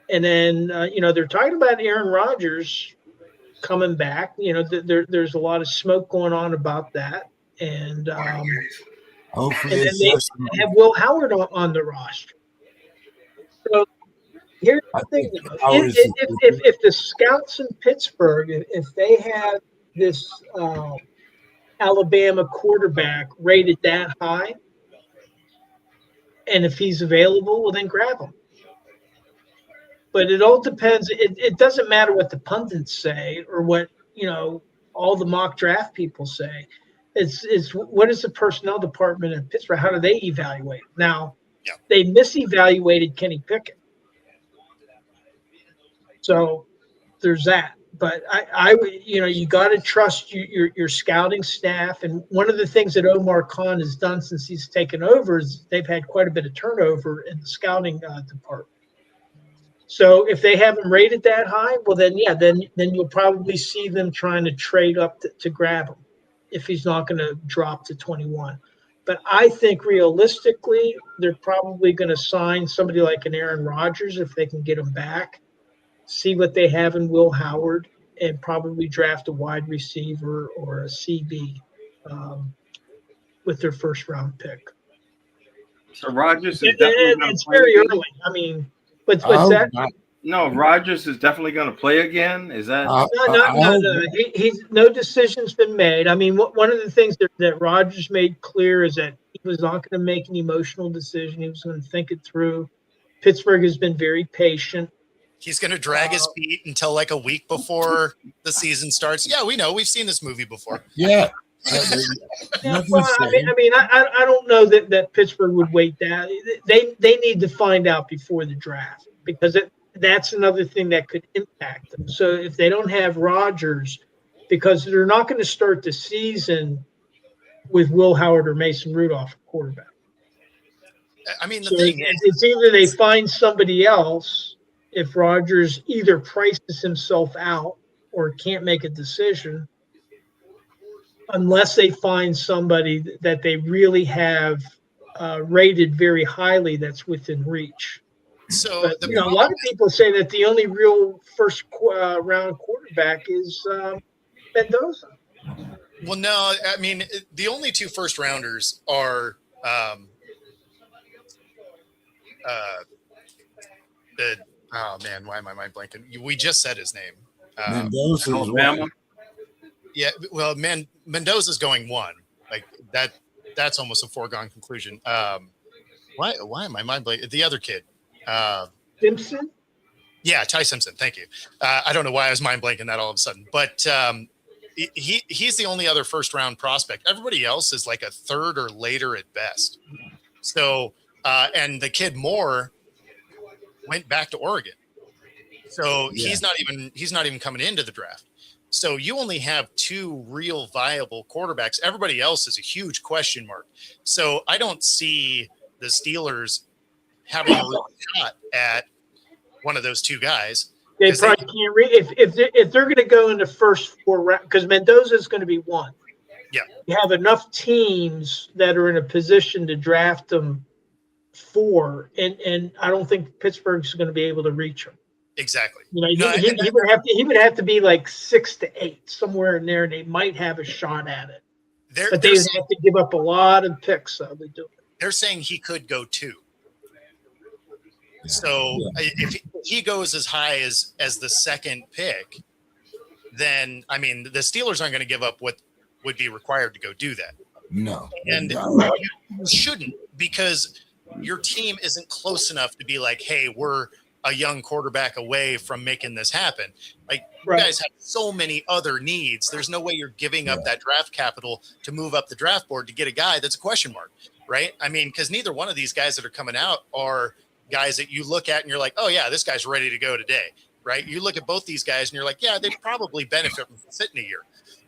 And then, they're talking about Aaron Rodgers coming back. There's a lot of smoke going on about that. And Hopefully, then they have Will Howard on the roster. So here's the thing, if the scouts in Pittsburgh, if they have this Alabama quarterback rated that high, and if he's available, well, then grab him. But it all depends. It doesn't matter what the pundits say or what all the mock draft people say. It's what is the personnel department in Pittsburgh? How do they evaluate? Now, they misevaluated Kenny Pickett, so there's that. But I you got to trust your scouting staff. And one of the things that Omar Khan has done since he's taken over is they've had quite a bit of turnover in the scouting department. So if they haven't rated that high, well then you'll probably see them trying to trade up to grab him if he's not going to drop to 21. But I think realistically, they're probably going to sign somebody like an Aaron Rodgers if they can get him back. See what they have in Will Howard, and probably draft a wide receiver or a CB with their first round pick. So Rodgers is definitely it's very early. I mean, what's that? No, Rodgers is definitely going to play again. Is that no? He's no decision's been made. I mean, one of the things that Rodgers made clear is that he was not going to make an emotional decision. He was going to think it through. Pittsburgh has been very patient. He's going to drag his feet until like a week before the season starts. Yeah, we know. We've seen this movie before. Yeah. Well, I don't know that Pittsburgh would wait that. They need to find out before the draft, because that's another thing that could impact them. So if they don't have Rodgers, because they're not going to start the season with Will Howard or Mason Rudolph at quarterback. I mean, it's either they find somebody else if Rodgers either prices himself out or can't make a decision, unless they find somebody that they really have rated very highly that's within reach. So but, a lot of people say that the only real first round quarterback is Mendoza. Well, no, I mean, the only two first rounders are oh man, why am I mind blanking? We just said his name. Mendoza's Alabama. Yeah, well, Mendoza's going one. Like that. That's almost a foregone conclusion. Why am I mind blanking? The other kid. Simpson? Yeah, Ty Simpson. Thank you. I don't know why I was mind blanking that all of a sudden, but he's the only other first round prospect. Everybody else is like a third or later at best. So, and the kid Moore went back to Oregon, so he's not even coming into the draft. So you only have two real viable quarterbacks. Everybody else is a huge question mark. So I don't see the Steelers having a real shot at one of those two guys. They probably can't if they're going to go in the first four rounds, because Mendoza is going to be one. Yeah, you have enough teams that are in a position to draft them four, and I don't think Pittsburgh's going to be able to reach them. Exactly. He would have to be like 6 to 8, somewhere in there, and they might have a shot at it. But they would have to give up a lot of picks. So they do. They're saying he could go 2. So if he goes as high as the second pick, then I mean the Steelers aren't going to give up what would be required to go do that. No, and you shouldn't, because your team isn't close enough to be like, hey, we're a young quarterback away from making this happen. Like, Right. you guys have so many other needs. There's no way you're giving up that draft capital to move up the draft board to get a guy that's a question mark, right? I mean, because neither one of these guys that are coming out are guys that you look at and you're like, oh yeah, this guy's ready to go today, right? You look at both these guys and you're like, yeah, they'd probably benefit from sitting a year.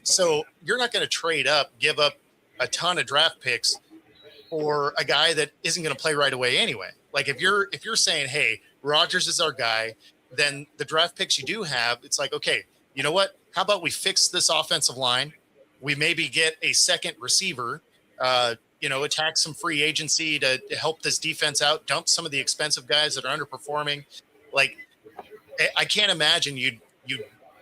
So you're not going to trade up, give up a ton of draft picks for a guy that isn't going to play right away anyway. Like if you're saying, hey, Rodgers is our guy, then the draft picks you do have, it's like, okay, you know what? How about we fix this offensive line? We maybe get a second receiver, attack some free agency to help this defense out, dump some of the expensive guys that are underperforming. Like, I can't imagine you'd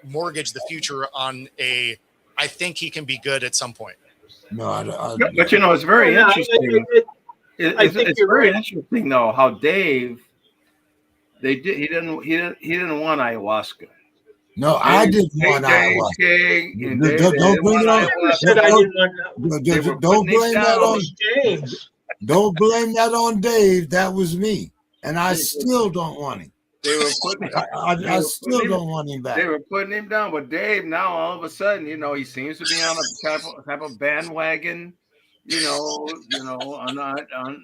mortgage the future on I think he can be good at some point. No, but it's very interesting. It's very right. interesting though how Dave he didn't want ayahuasca. No, I didn't want ayahuasca. Don't bring it on. Don't blame that on James. Don't blame that on Dave. That was me, and I still don't want him. They were putting. I still don't want him back. They were putting him down, but Dave now all of a sudden, he seems to be on a type of bandwagon. On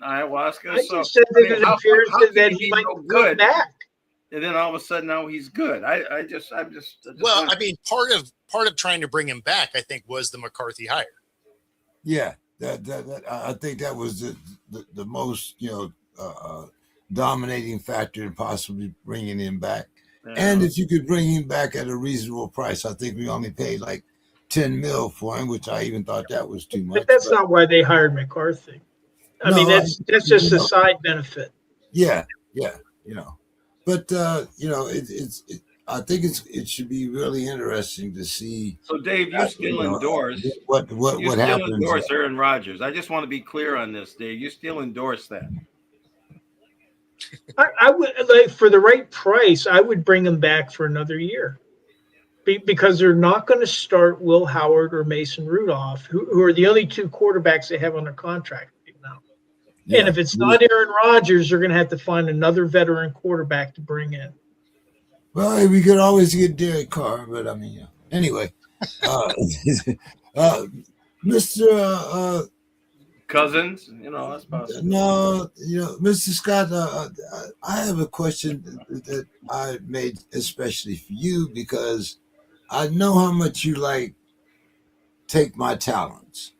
ayahuasca. I just said that it appears that he might come back. And then all of a sudden now he's good. I'm just well, I mean, part of trying to bring him back, I think, was the McCarthy hire. Yeah, that I think that was the most dominating factor in possibly bringing him back. Yeah. And if you could bring him back at a reasonable price, I think we only paid like $10 million for him, which I even thought that was too much. But that's not why they hired McCarthy. I mean, that's just a side benefit. Yeah. But I think it should be really interesting to see. So, Dave, you still endorse what happens. Still endorse Aaron Rodgers. I just want to be clear on this, Dave. You still endorse that. I would, like, for the right price, I would bring him back for another year, because they're not going to start Will Howard or Mason Rudolph, who are the only two quarterbacks they have on their contract right now. Yeah. And if it's not Aaron Rodgers, they're going to have to find another veteran quarterback to bring in. Well, we could always get Derek Carr, but I mean, anyway, Mr. Cousins, that's possible. No, Mr. Scott, I have a question that I made especially for you, because I know how much you like Take My Talents.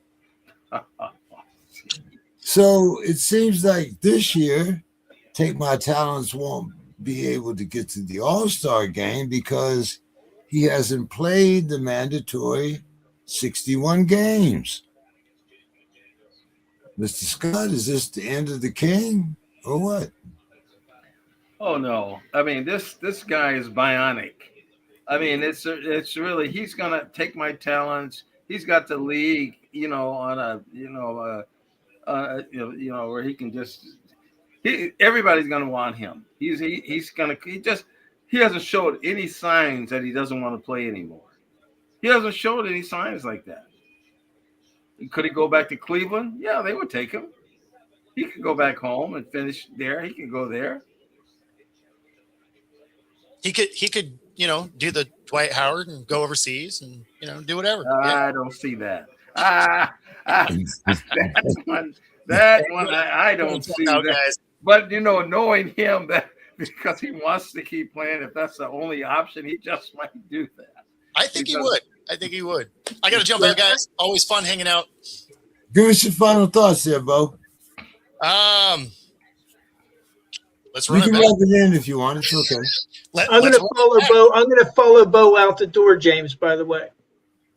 So it seems like this year, Take My Talents won't be able to get to the All-Star game because he hasn't played the mandatory 61 games. Mr. Scott, is this the end of the king or what? Oh no! I mean, this guy is bionic. I mean, it's really, he's gonna take my talents. He's got the league, on a where he can just. Everybody's gonna want him. He hasn't showed any signs that he doesn't want to play anymore. He hasn't showed any signs like that. Could he go back to Cleveland? Yeah, they would take him. He could go back home and finish there. He could go there. He could, do the Dwight Howard and go overseas and, do whatever. I don't see that. That one, I don't see that. Guys. But, knowing him, that because he wants to keep playing, if that's the only option, he just might do that. I think he would. I got to jump out, guys. Always fun hanging out. Give us your final thoughts there, Bo. Let's run. You can wrap it in if you want. It's okay. I'm going to follow Bo. I'm going to follow Bo out the door, James. By the way.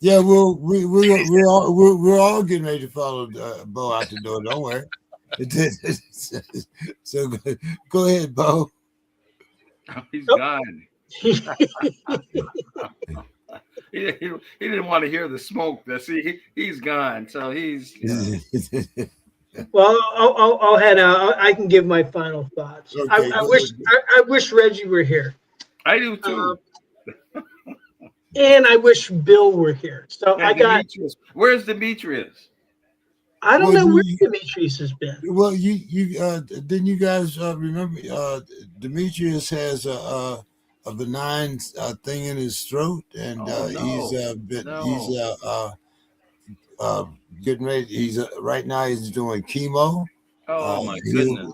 Yeah, we're all getting ready to follow Bo out the door. Don't worry. So go ahead, Bo. He's gone. He didn't want to hear the smoke. He's gone. So he's. Well, I'll head out. I can give my final thoughts. Okay, I wish Reggie were here. I do too. And I wish Bill were here. So and I got. Demetrius. Where's Demetrius? I don't Well, know where you, Demetrius has been. well, you didn't you guys remember? Demetrius has a benign thing in his throat, and Oh he's no, he's no. uh, getting ready. He's right now. He's doing chemo. Oh Uh, my goodness.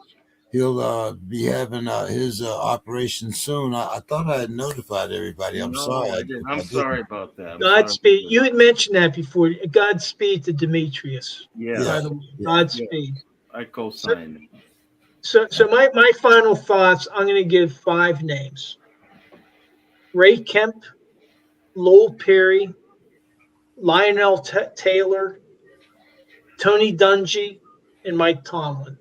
he'll be having his operation soon. I thought I had notified everybody. I'm sorry No, I didn't. I'm I sorry didn't. about that. I'm sorry. Godspeed. You had mentioned that before. Godspeed to Demetrius. Yeah, By Yeah, the way, yeah. Godspeed. I So, co-signed. so my final thoughts. I'm going to give 5 names: Ray Kemp, Lowell Perry, Lionel Taylor, Tony Dungy, and Mike Tomlin.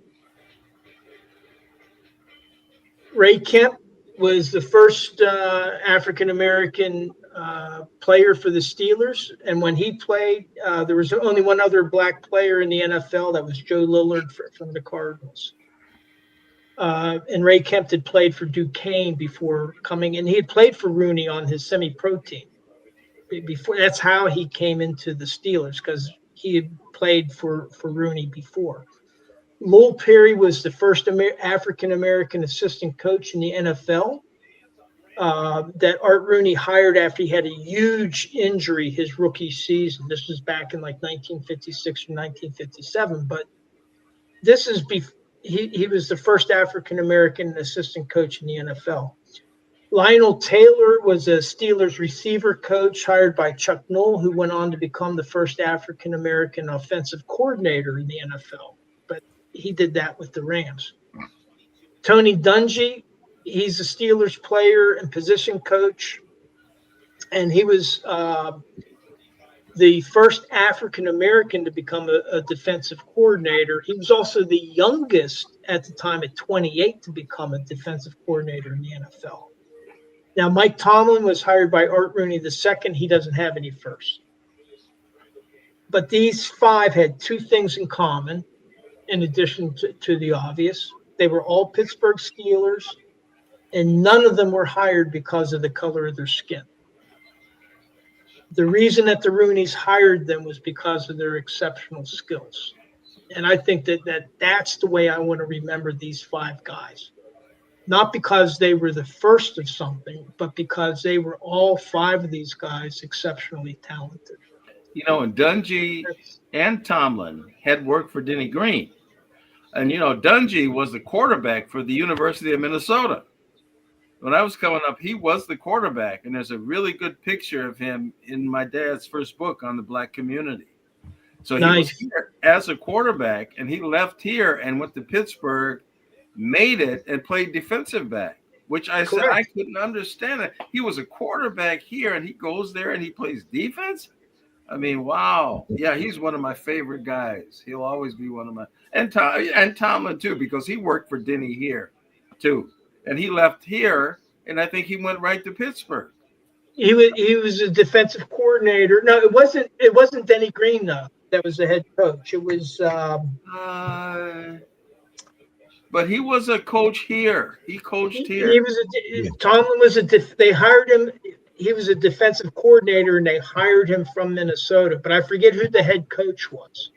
Ray Kemp was the first African American player for the Steelers, and when he played, there was only one other black player in the NFL. That was Joe Lillard from the Cardinals. And Ray Kemp had played for Duquesne before coming, and he had played for Rooney on his semi-pro team. Before, that's how he came into the Steelers, because he had played for Rooney before. Lowell Perry was the first African American assistant coach in the NFL that Art Rooney hired after he had a huge injury his rookie season. This was back in like 1956 or 1957, but this is he was the first African American assistant coach in the NFL. Lionel Taylor was a Steelers receiver coach hired by Chuck Noll, who went on to become the first African American offensive coordinator in the NFL. But he did that with the Rams. Tony Dungy, he's a Steelers player and position coach, and he was the first African American to become a defensive coordinator. He was also the youngest at the time at 28 to become a defensive coordinator in the NFL. Now, Mike Tomlin was hired by Art Rooney II. He doesn't have any first. But these 5 had 2 things in common, in addition to the obvious. They were all Pittsburgh Steelers, and none of them were hired because of the color of their skin. The reason that the Rooneys hired them was because of their exceptional skills. And I think that's the way I want to remember these 5 guys. Not because they were the first of something, but because they were all 5 of these guys exceptionally talented. You know, and Dungy and Tomlin had worked for Denny Green. And, you know, Dungy was the quarterback for the University of Minnesota. When I was coming up, he was the quarterback. And there's a really good picture of him in my dad's first book on the black community. So he was here as a quarterback, and he left here and went to Pittsburgh, made it, and played defensive back, which I said I couldn't understand it. He was a quarterback here, and he goes there and he plays defense. I mean, wow. Yeah, he's one of my favorite guys. He'll always be one of my and Tomlin too, because he worked for Denny here too. And he left here, and I think he went right to Pittsburgh. He was a defensive coordinator. No, it wasn't Denny Green though. That was the head coach. It was but he was a coach here. He coached here. He was Tomlin was they hired him. He was a defensive coordinator, and they hired him from Minnesota. But I forget who the head coach was.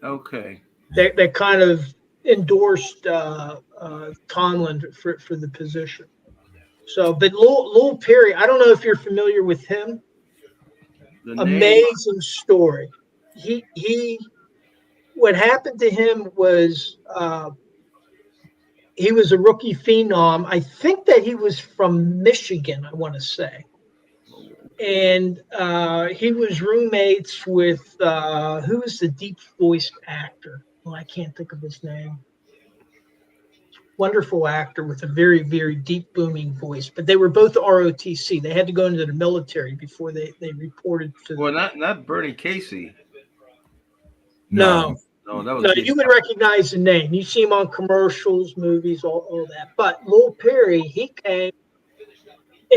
Okay. They kind of endorsed Tomlin for the position. So, but Lowell Perry, I don't know if you're familiar with him. Amazing story. What happened to him was he was a rookie phenom. I think that he was from Michigan, I want to say. And he was roommates with who was the deep voiced actor? Well, I can't think of his name. Wonderful actor with a very, very deep booming voice. But they were both ROTC. They had to go into the military before they reported to. Well, not Bernie Casey. No, that was you would recognize the name. You see him on commercials, movies, all that. But Lowell Perry, he came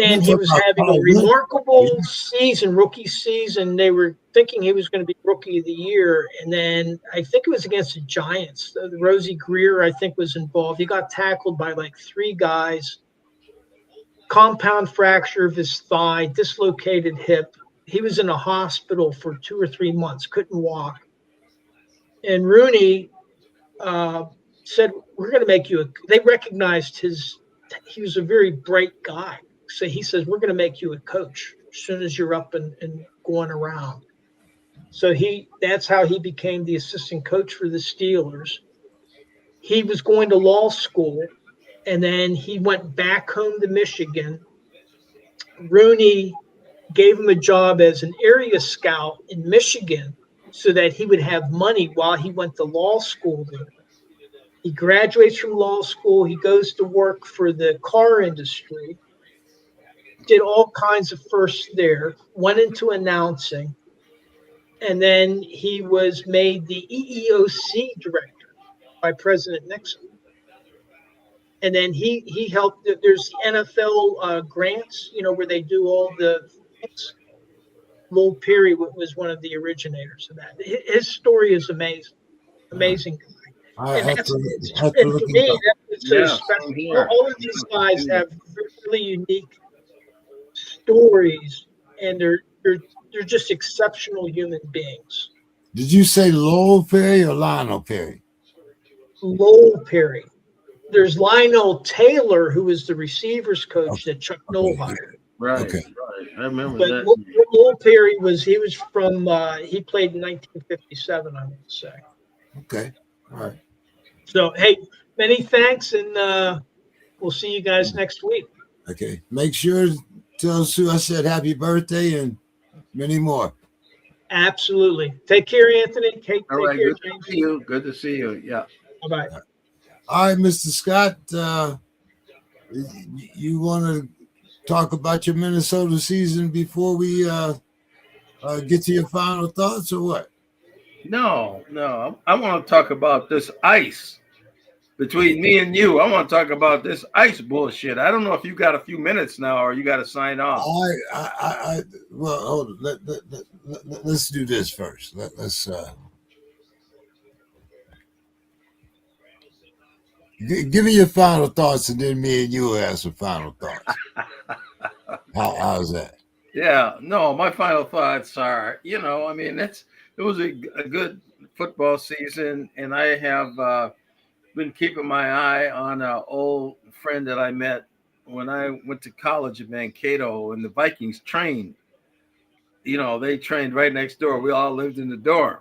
and he was having a remarkable season, rookie season. They were thinking he was going to be rookie of the year. And then I think it was against the Giants. The Rosie Greer, I think, was involved. He got tackled by like 3 guys. Compound fracture of his thigh, dislocated hip. He was in a hospital for 2 or 3 months, couldn't walk. And Rooney said, "We're going to make you a." They recognized he was a very bright guy, so he says, "We're going to make you a coach as soon as you're up and going around." So that's how he became the assistant coach for the Steelers. He was going to law school, and then he went back home to Michigan. Rooney gave him a job as an area scout in Michigan so that he would have money while he went to law school there. He graduates from law school. He goes to work for the car industry, did all kinds of firsts there, went into announcing, and then he was made the EEOC director by President Nixon. And then he helped. There's NFL grants, where they do all the things. Lowell Perry was one of the originators of that. His story is amazing. I And have that's, to and look for it me, up. that's so Yeah, special. same here. All of these guys have really unique stories, and they're just exceptional human beings. Did you say Lowell Perry or Lionel Perry? Lowell Perry. There's Lionel Taylor, who was the receivers coach that Chuck Noll hired. Right. Okay. Right. I remember But that. Lowell Perry he played in 1957, I would say. Okay. All right. So, hey, many thanks, and we'll see you guys next week. Okay. Make sure to tell Sue I said happy birthday and many more. Absolutely. Take care, Anthony. Take All right. care, Good James. to see you. Good to see you. Yeah. Bye-bye. All right, Mr. Scott, you want to talk about your Minnesota season before we get to your final thoughts or what? No. I want to talk about this ice between me and you. I want to talk about this ice bullshit. I don't know if you got a few minutes now or you got to sign off. Well, hold on. Let's do this first. Let's give me your final thoughts, and then me and you will have some final thoughts. How's that? Yeah, no, my final thoughts are, it was a good football season, and I have been keeping my eye on an old friend that I met when I went to college in Mankato, and the Vikings trained. They trained right next door. We all lived in the dorm,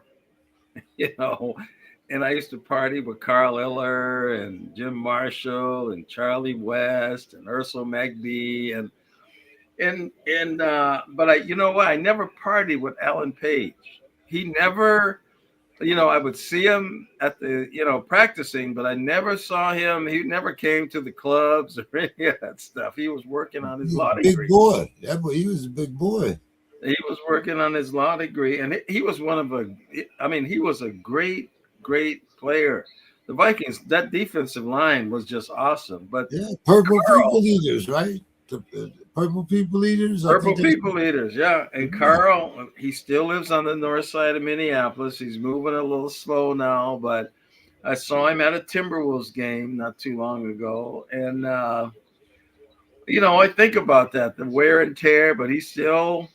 and I used to party with Carl Eller and Jim Marshall and Charlie West and Ursula McBee but I never partied with Alan Page. He never, I would see him at the, practicing, but I never saw him. He never came to the clubs or any of that stuff. He was working on his law degree. Big boy. He was a big boy. He was working on his law degree, and he was he was a great player. The Vikings, that defensive line was just awesome. But yeah, Purple People Eaters, right? The Purple People Eaters. Purple People Eaters, yeah. And Carl, he still lives on the north side of Minneapolis. He's moving a little slow now, but I saw him at a Timberwolves game not too long ago, and I think about that, the wear and tear, but he's still.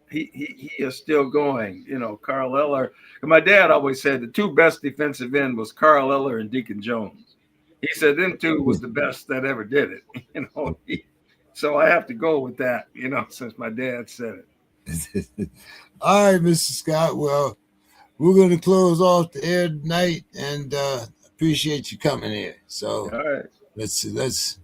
He is still going, Carl Eller. And my dad always said the two best defensive end was Carl Eller and Deacon Jones. He said them two was the best that ever did it, So I have to go with that, since my dad said it. All right, Mr. Scott. Well, we're going to close off the air tonight, and appreciate you coming here. So all right. let's